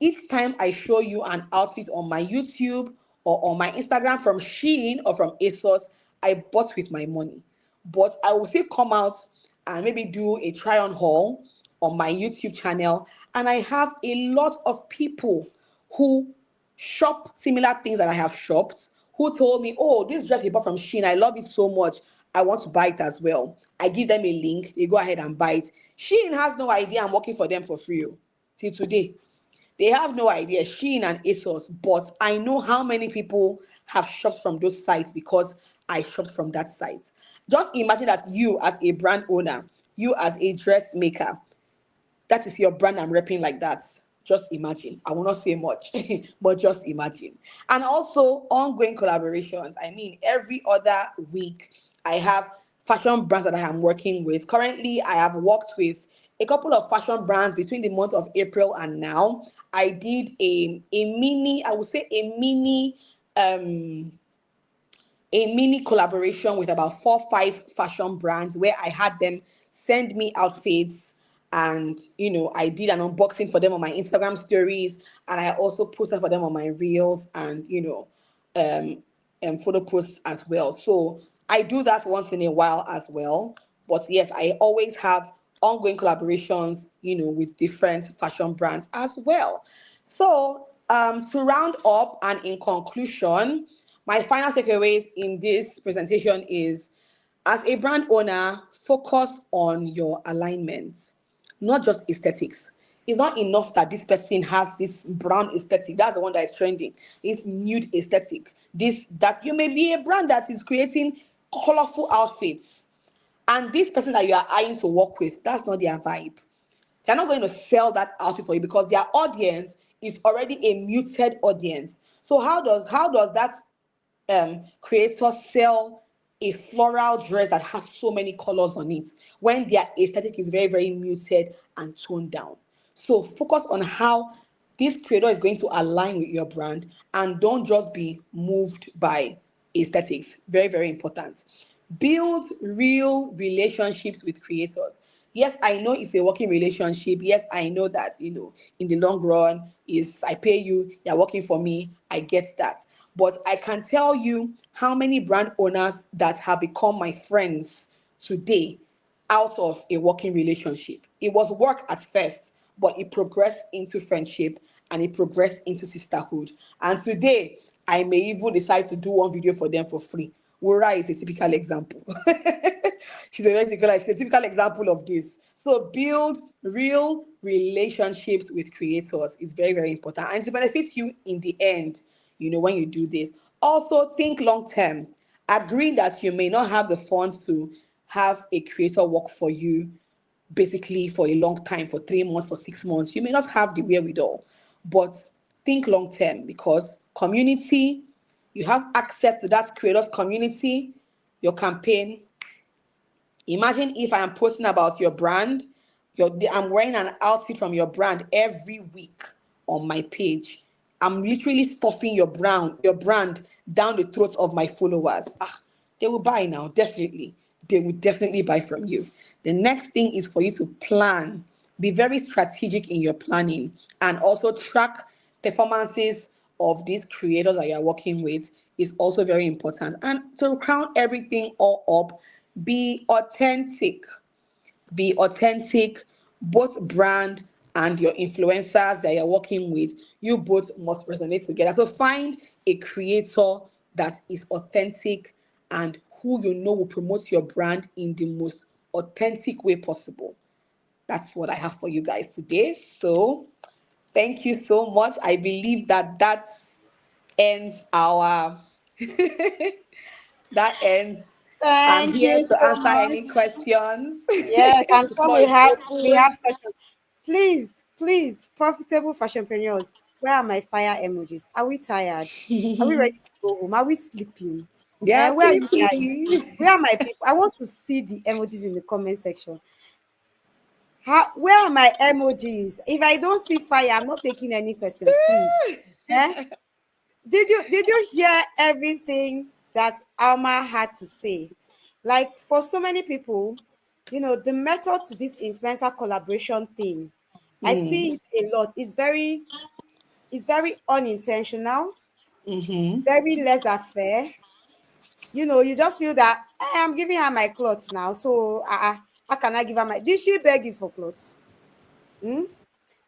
Each time I show you an outfit on my YouTube or on my Instagram from Shein or from ASOS, I bought with my money. But I will still come out and maybe do a try on haul on my YouTube channel. And I have a lot of people who shop similar things that I have shopped, who told me, oh, this dress you bought from Shein, I love it so much. I want to buy it as well. I give them a link, they go ahead and buy it. Shein has no idea I'm working for them for free till today. They have no idea, Shein and ASOS, but I know how many people have shopped from those sites because I shopped from that site. Just imagine that you as a brand owner, you as a dressmaker, that is your brand I'm repping like that. Just imagine. I will not say much, but just imagine. And also ongoing collaborations. I mean, every other week I have fashion brands that I am working with. Currently, I have worked with a couple of fashion brands between the month of April and now. I did I would say a mini collaboration with about 4 or 5 fashion brands where I had them send me outfits, and I did an unboxing for them on my Instagram stories, and I also posted for them on my reels and photo posts as well. So I do that once in a while as well. But yes, I always have ongoing collaborations, with different fashion brands as well. So to round up and in conclusion, my final takeaways in this presentation is, as a brand owner, focus on your alignment, not just aesthetics. It's not enough that this person has this brown aesthetic. That's the one that is trending. It's nude aesthetic. That you may be a brand that is creating colorful outfits. And this person that you are eyeing to work with, that's not their vibe. They're not going to sell that outfit for you because their audience is already a muted audience. So how does that creator sell a floral dress that has so many colors on it when their aesthetic is very, very muted and toned down? So focus on how this creator is going to align with your brand, and don't just be moved by aesthetics. Very, very important. Build real relationships with creators. Yes, I know it's a working relationship. Yes, I know that, in the long run, is I pay you, you're working for me. I get that. But I can tell you how many brand owners that have become my friends today out of a working relationship. It was work at first, but it progressed into friendship and it progressed into sisterhood. And today, I may even decide to do one video for them for free. Wura is a typical example. She's a typical example of this. So build real relationships with creators is very, very important. And it benefits you in the end, when you do this. Also, think long term. Agree that you may not have the funds to have a creator work for you basically for a long time, for 3 months, for 6 months. You may not have the wherewithal, but think long term, because community, you have access to that creators community, your campaign. Imagine if I am posting about your brand, I'm wearing an outfit from your brand every week on my page. I'm literally stuffing your brand down the throats of my followers. They will buy now, definitely. They will definitely buy from you. The next thing is for you to plan. Be very strategic in your planning, and also track performances of these creators that you're working with is also very important. And to crown everything all up, be authentic. Be authentic. Both brand and your influencers that you're working with, you both must resonate together. So find a creator that is authentic and who will promote your brand in the most authentic way possible. That's what I have for you guys today. So thank you so much. I believe that ends our that ends. I'm Thank here you to so answer much. any questions. Yes, I'm The sure floor is we open. have questions. Please, please, profitable fashionpreneurs, where are my fire emojis? Are we tired? Are we ready to go home? Are we sleeping? Yeah, And where are you guys? sleepy. Where are my people? I want to see the emojis in the comment section. Where are my emojis? If I don't see fire, I'm not taking any questions, please. Eh? Did you hear everything that Alma had to say? Like, for so many people, the method to this influencer collaboration thing, I Mm, see it a lot. It's very unintentional, mm-hmm. very laissez-faire. You just feel that, I'm giving her my clothes now, so how can I give her my? Did she beg you for clothes? Hmm?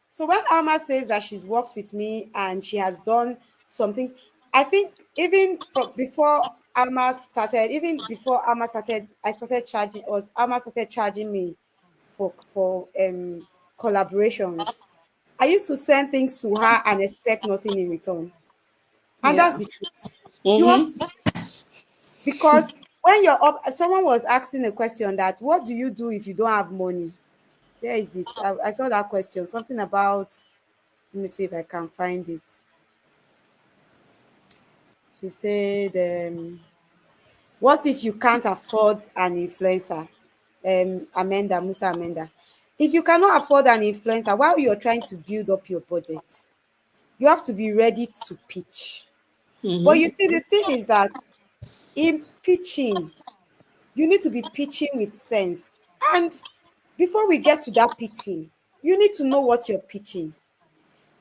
So when Alma says that she's worked with me and she has done something, I think even before Alma started, Alma started charging me for collaborations. I used to send things to her and expect nothing in return. And that's Yeah. the truth. You have to, Mm-hmm. because when you're up, someone was asking a question that, what do you do if you don't have money? Where is it? I saw that question. Something about, let me see if I can find it. She said, what if you can't afford an influencer? Musa Amanda. If you cannot afford an influencer while you're trying to build up your budget, you have to be ready to pitch. But Mm-hmm. you see, the thing is that in pitching, you need to be pitching with sense. And before we get to that pitching, you need to know what you're pitching.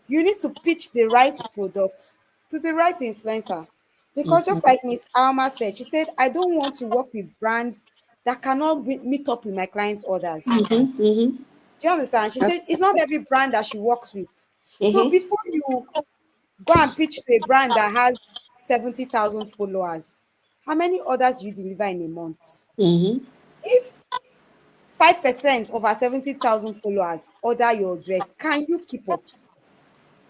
You need to pitch the right product to the right influencer. Because just Mm-hmm. like Miss Alma said, she said, I don't want to work with brands that cannot meet up with my clients' orders. Mm-hmm. Mm-hmm. Do you understand? She said, it's not every brand that she works with. So Mm-hmm. before you go and pitch to a brand that has 70,000 followers, how many orders do you deliver in a month? Mm-hmm. If 5% of our 70,000 followers order your dress, can you keep up?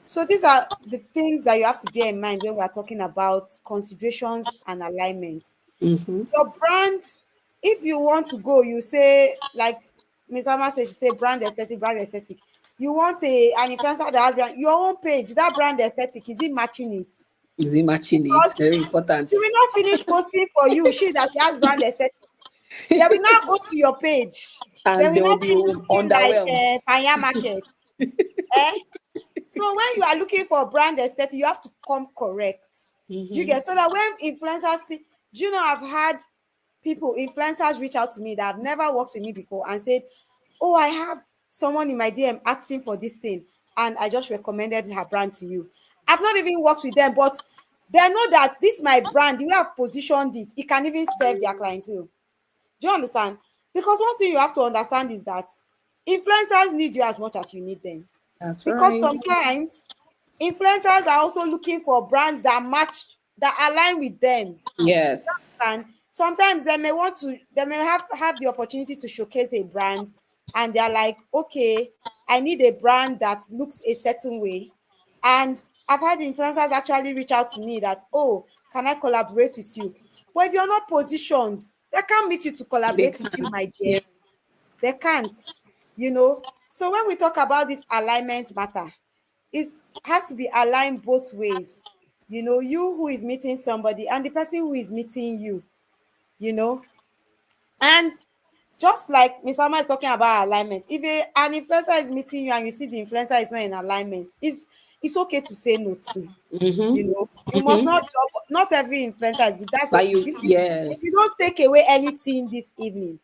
So these are the things that you have to bear in mind when we are talking about considerations and alignment. Mm-hmm. Your brand, if you want to go, you say, like Ms. Alma said, she said brand aesthetic, brand aesthetic. You want an influencer that has brand, your own page, that brand aesthetic, is it matching it? Is he matching it? Because Very important. she will not finish posting for you, she that she has brand aesthetic. They will now go to your page. They And will they will not be see you looking like underwhelmed. Panya Market. Eh? So when you are looking for brand aesthetic, you have to come correct. You get, so that when influencers see, do you know, I've had influencers reach out to me that have never worked with me before and said, oh, I have someone in my DM asking for this thing, and I just recommended her brand to you. I've not even worked with them, but they know that this my brand, the way I've positioned it, it can even serve their clientele. Do you understand? Because one thing you have to understand is that influencers need you as much as you need them. That's Because right. sometimes influencers are also looking for brands that match, that align with them. Yes. And sometimes they may want to, they may have the opportunity to showcase a brand, and they're like, okay, I need a brand that looks a certain way. And I've had influencers actually reach out to me that, oh, can I collaborate with you? But if you're not positioned, they can't meet you to They collaborate with you, can. my dear. Yeah. They can't, you know. So when we talk about this alignment matter, it has to be aligned both ways. You know, you who is meeting somebody and the person who is meeting you, you know. And just like Miss Alma is talking about alignment, if an influencer is meeting you and you see the influencer is not in alignment, it's okay to say no to. You know, you must not jump. Not every influencer is good. That's Like what you, if you yes. don't take away anything this evening,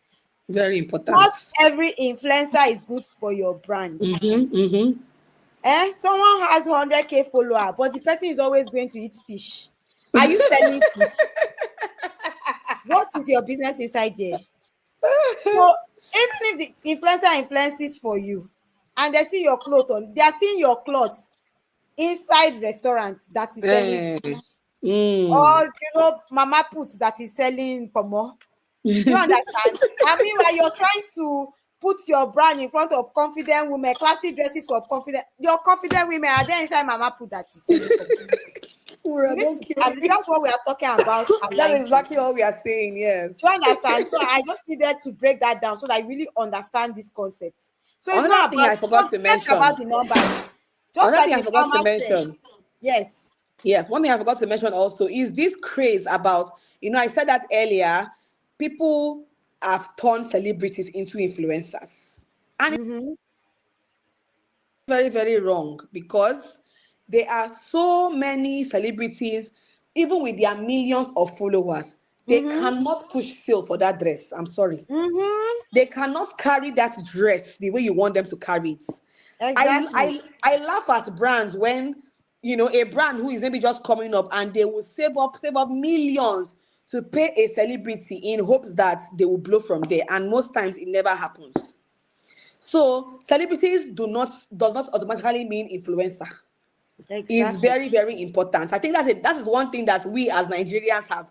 Very important. not every influencer is good for your brand. Mm-hmm. Someone has 100K follower, but the person is always going to eat fish. Are you selling fish? What is your business inside there? So even if the influencer influences for you and they see your clothes on, they are seeing your clothes inside restaurants that is selling Eh, fish, mm. or Mama Put that is selling pomo. Do you understand? I mean, while you're trying to put your brand in front of confident women, classy dresses for confident, your confident women are there inside Mama Put that is selling pomo. You Ura, need don't to, kill and me. that's what we are talking about, That's alignment. exactly what we are saying. Yes. Do you understand? So I just needed to break that down so that I really understand this concept. So it's Another not thing about, I forgot to forget about mention. the numbers. Just Another like thing I Miss forgot to Alma said. mention. Yes. Yes, one thing I forgot to mention also is this craze about, I said that earlier, people have turned celebrities into influencers. And it's Mm-hmm. very, very wrong because there are so many celebrities, even with their millions of followers, they Mm-hmm. cannot push sale for that dress. I'm sorry. Mm-hmm. They cannot carry that dress the way you want them to carry it. I Exactly. I I laugh at brands when a brand who is maybe just coming up and they will save up millions to pay a celebrity in hopes that they will blow from there, and most times it never happens. So celebrities does not automatically mean influencer. Is Exactly. very, very important. I think that's it. That is one thing that we as Nigerians have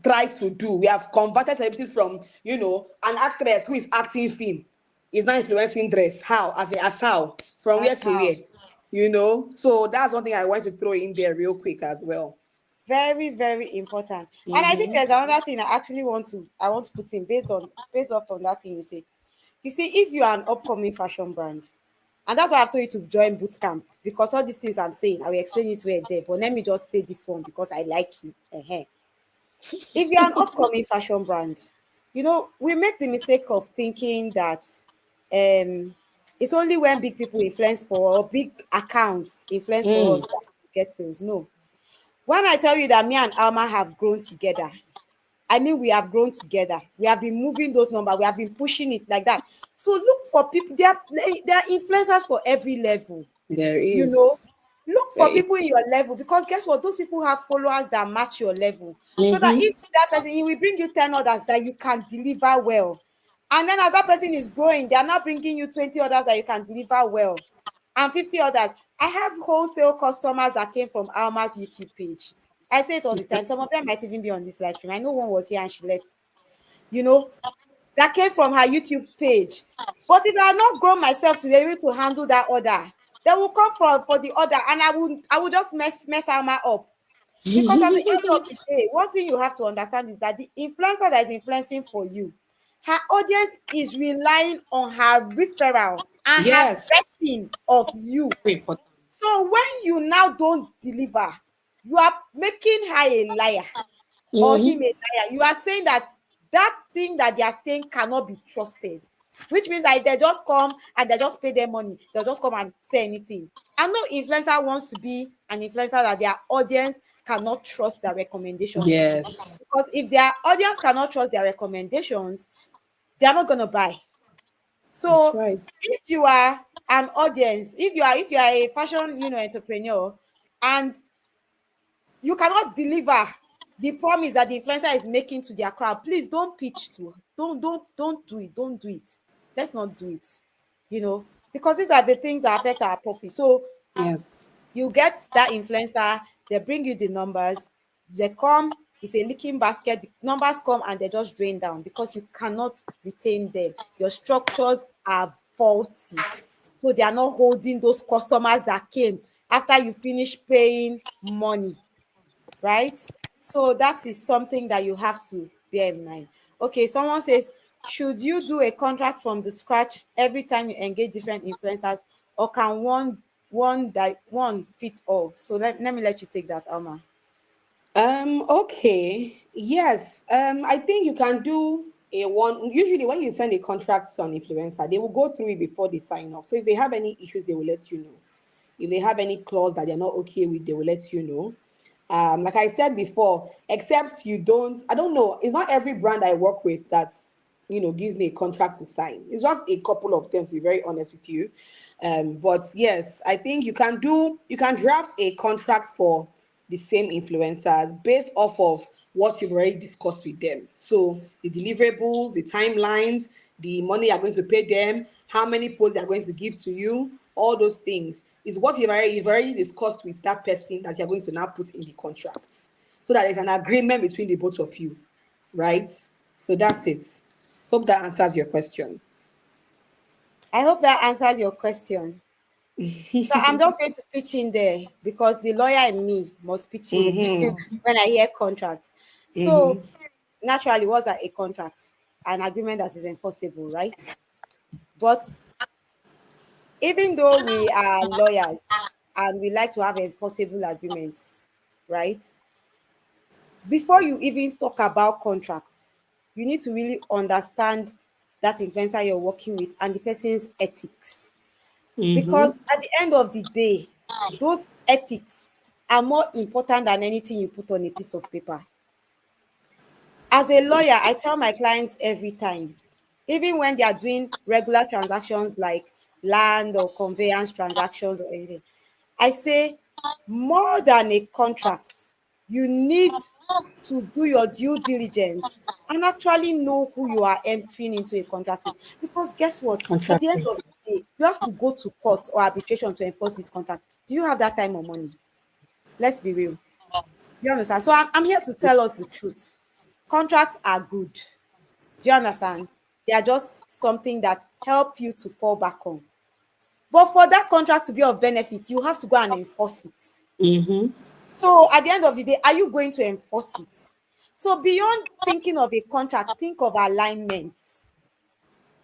tried to do. We have converted celebrities from, an actress who is acting film is now influencing dress. How? As how? From where That's to how. where? So that's one thing I want to throw in there real quick as well. Very, very important. And I think Mm-hmm. there's another thing I want to put in based off on that thing you say. You see, if you are an upcoming fashion brand, and that's why I've told you to join boot camp, because all these things I'm saying, I will explain it where there. But let me just say this one because I like you. If you're an upcoming fashion brand, we make the mistake of thinking that it's only when big people influence for, or big accounts influence for Mm. us that we get sales. No. When I tell you that me and Alma have grown together, I mean, we have grown together. We have been moving those numbers. We have been pushing it like that. So look for people. There are influencers for every level. There You know, is. look There for is. people in your level, because guess what? Those people have followers that match your level. So that Mm-hmm. if that person, he will bring you 10 others that you can deliver well. And then as that person is growing, they are now bringing you 20 others that you can deliver well. And 50 others. I have wholesale customers that came from Alma's YouTube page. I say it all the time. Some of them might even be on this live stream. I know one was here and she left. You know, that came from her YouTube page. But if I had not grown myself to be able to handle that order, they will come for the order, and I would just mess Alma up. Because at the end of the day, one thing you have to understand is that the influencer that is influencing for you, her audience is relying on her referral and her Yes. vetting of you. Very important. So when you now don't deliver, you are making her a liar or him Mm-hmm. a liar. You are saying that that thing that they are saying cannot be trusted. which means that if they just come and they just pay their money, they'll just come and say anything. And no influencer wants to be an influencer that their audience cannot trust their recommendations. Yes. Because if their audience cannot trust their recommendations, they are not going to buy. That's So right. if you are an audience, if you are a fashion, entrepreneur, and you cannot deliver the promise that the influencer is making to their crowd, please don't pitch to. Don't do it. Don't do it. Let's not do it. Because these are the things that affect our profit. So Yes. you get that influencer, they bring you the numbers, they come, it's a leaking basket, the numbers come and they just drain down because you cannot retain them. Your structures are faulty. So they are not holding those customers that came after you finish paying money, right? So that is something that you have to bear in mind. Okay, someone says, should you do a contract from the scratch every time you engage different influencers, or can one fit all? So let me let you take that, Alma. Okay. Yes. I think you can do a one. Usually, when you send a contract to an influencer, they will go through it before they sign off. So if they have any issues, they will let you know. If they have any clause that they're not okay with, they will let you know. Like I said before, except you don't, I don't know. It's not every brand I work with that's gives me a contract to sign. It's just a couple of them, to be very honest with you. But yes, I think you can draft a contract for the same influencers based off of what you've already discussed with them. So the deliverables, the timelines, the money you're going to pay them, how many posts they're going to give to you, all those things is what you've already discussed with that person that you're going to now put in the contract. So that there's an agreement between the both of you, right? So that's it. Hope that answers your question. I hope that answers your question. So I'm just going to pitch in there because the lawyer in me must pitch in Mm-hmm. when I hear contracts. So Mm-hmm. naturally, what's a contract? An agreement that is enforceable, right? But even though we are lawyers and we like to have enforceable agreements, right? Before you even talk about contracts, you need to really understand that influencer you're working with and the person's ethics. Mm-hmm. Because at the end of the day, those ethics are more important than anything you put on a piece of paper. As a lawyer, I tell my clients every time, even when they are doing regular transactions like land or conveyance transactions or anything, I say more than a contract, you need to do your due diligence and actually know who you are entering into a contract with. Because guess what? At the Contract. end of the day, you have to go to court or arbitration to enforce this contract. Do you have that time or money? Let's be real. You understand? So I'm here to tell us the truth. Contracts are good. Do you understand? They are just something that help you to fall back on. But for that contract to be of benefit, you have to go and enforce it. Mm-hmm. So at the end of the day, are you going to enforce it? So beyond thinking of a contract, think of alignment.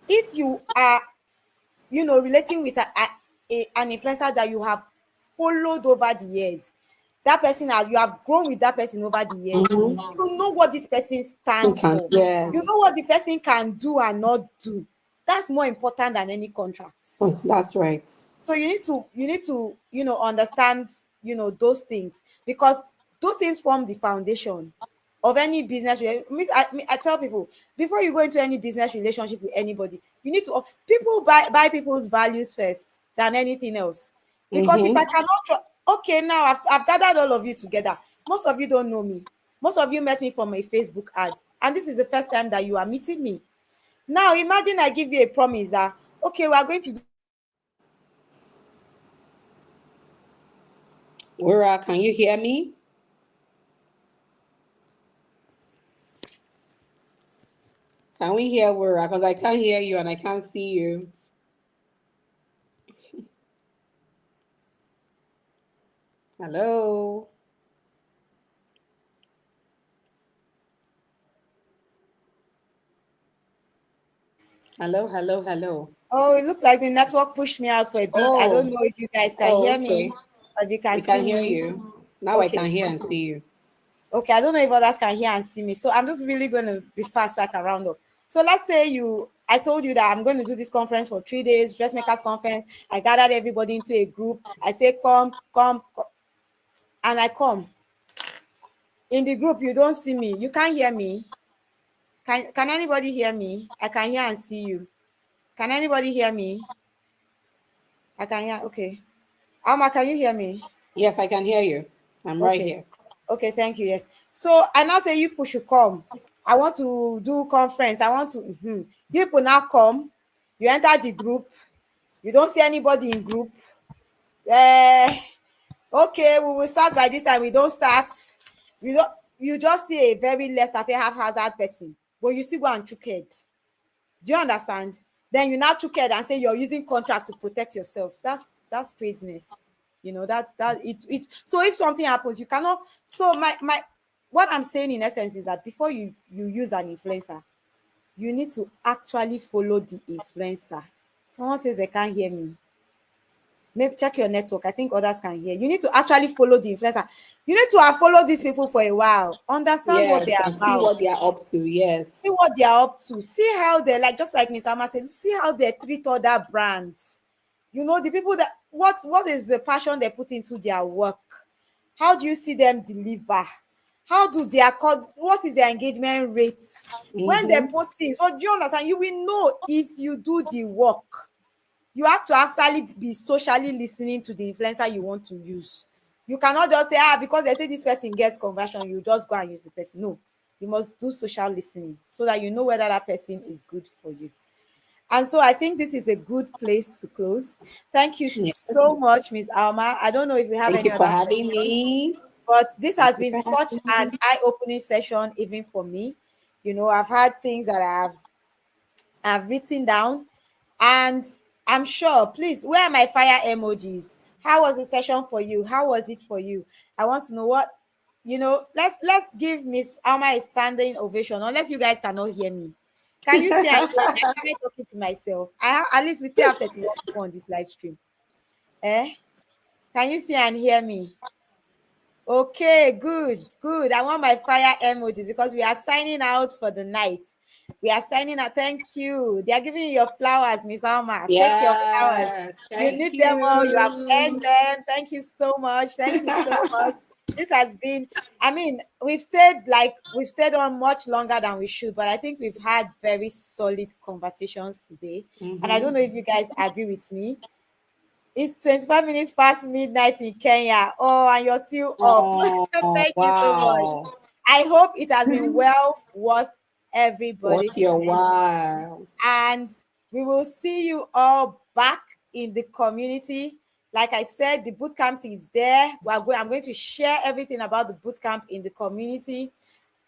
If you are, relating with an influencer that you have followed over the years, that person you have grown with that person over the years, Mm-hmm. you know what this person stands Can for. You know yes. what the person can do and not do. That's more important than any contract. Oh, that's right. So you need to understand those things, because those things form the foundation of any business I tell people, before you go into any business relationship with anybody, you need to people buy people's values first than anything else. Because if I Mm-hmm. cannot okay, now I've gathered all of you together. Most of you don't know me. Most of you met me from a Facebook ad, and this is the first time that you are meeting me. Now imagine I give you a promise that, okay, we are going to do. Wura, can you hear me? Can we hear Wura? Because I can't hear you and I can't see you. Hello. Hello, hello, hello. Oh, it looked like the network pushed me out for a bit. I don't Oh, know if you guys can oh, hear me okay. or if you can We see can hear me. you. Now I can Okay. hear and see you. Okay. I don't know if others can hear and see me. So I'm just really going to be fast so I can round up. So let's say I told you that I'm going to do this conference for 3 days, dressmakers conference. I gathered everybody into a group. I say, come, come, come. And I come. In the group, you don't see me. You can't hear me. Can anybody hear me? I can hear and see you. Can anybody hear me? I can hear. Okay. Alma, can you hear me? Yes, I can hear you. I'm right here. Okay, thank you. Yes. So I now say you people should come. I want to do conference. I want to. You people now come. You enter the group. You don't see anybody in group. Okay, we will start by this time. We don't start. You just see a very less of a haphazard person, but you still go and chook head. Do you understand? Then you now chook head and say you're using contract to protect yourself. That's craziness. You know that it. So if something happens, you cannot. So my what I'm saying in essence is that before you use an influencer, you need to actually follow the influencer. Someone says they can't hear me. Maybe check your network. I think others can hear. You need to actually follow the influencer. You need to have followed these people for a while. Understand what they Yes, are and see about. what they are up to. Yes. See what they are up to. See how they like, just like Miss Alma said, see how they treat other brands. You know, the people that what is the passion they put into their work? How do you see them deliver? How do they accord? What is their engagement rates? When they post things, so do you understand? You will know if you do the work. You have to actually be socially listening to the influencer you want to use. You cannot just say, because they say this person gets conversion, you just go and use the person. No, you must do social listening so that you know whether that person is good for you. And so I think this is a good place to close. Thank you so much, Ms. Alma. I don't know if you have Thank any you for other having questions, me. but this Thank has you been for such having an me. eye-opening session, even for me. You know, I've had things that I've written down, and I'm sure, please, where are my fire emojis? How was the session for you? How was it for you? I want to know what, let's give Miss Alma a standing ovation, unless you guys cannot hear me. Can you see I am talking to myself? At least we still have 31 people on this live stream. Can you see and hear me? Okay, good. I want my fire emojis because we are signing out for the night. We are signing out. Thank you. They are giving you your flowers, Miss Alma. Take your flowers. You Thank need them all. You have you. earned them. Thank you so much. Thank you so much. This has been, we've stayed on much longer than we should, but I think we've had very solid conversations today. And I don't know if you guys agree with me. It's 25 minutes past midnight in Kenya. Oh, and you're still up. Oh, Thank you so much. wow. I hope it has been well worth everybody's What's your time. wow? And we will see you all back in the community. Like I said, the bootcamp is there. I'm going to share everything about the bootcamp in the community.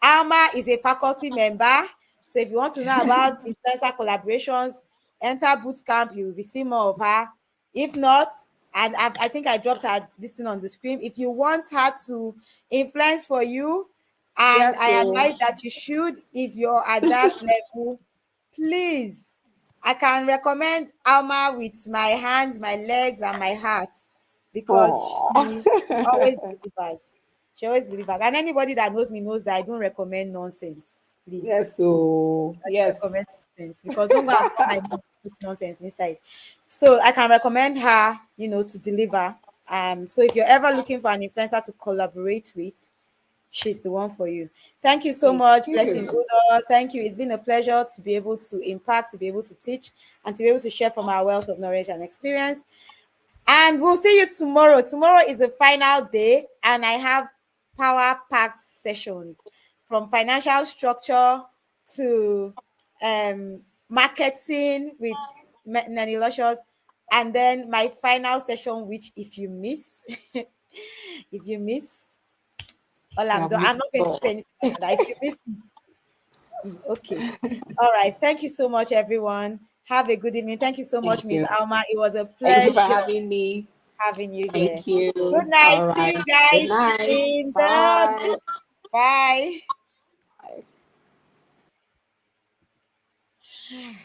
Alma is a faculty member. So if you want to know about influencer collaborations, enter bootcamp. You will see more of her. If not, and I think I dropped her this thing on the screen. If you want her to influence for you, and Yes, I so advise that you should, if you're at that level, please, I can recommend Alma with my hands, my legs, and my heart, because she always delivers. She always delivers. And anybody that knows me knows that I don't recommend nonsense. Please. yes, so I don't recommend yes. nonsense, because don't go and call my mom put nonsense inside. So I can recommend her, to deliver. So if you're ever looking for an influencer to collaborate with, she's the one for you. Thank you so Thank much, Blessing you. Udo. Thank you. It's been a pleasure to be able to impact, to be able to teach, and to be able to share from our wealth of knowledge and experience. And we'll see you tomorrow. Tomorrow is the final day, and I have power-packed sessions from financial structure to marketing with Nanny Luscious, and then my final session, which if you miss, if you miss, all You have I'm missed not going to all. say anything about that. If you miss, okay. All right. Thank you so much, everyone. Have a good evening. Thank you so much, Thank Miss you. Alma. It was a Thank you for pleasure having me. having you here. Thank you. Good night. All See right. you Good guys night. in the Bye. group. Bye. Bye.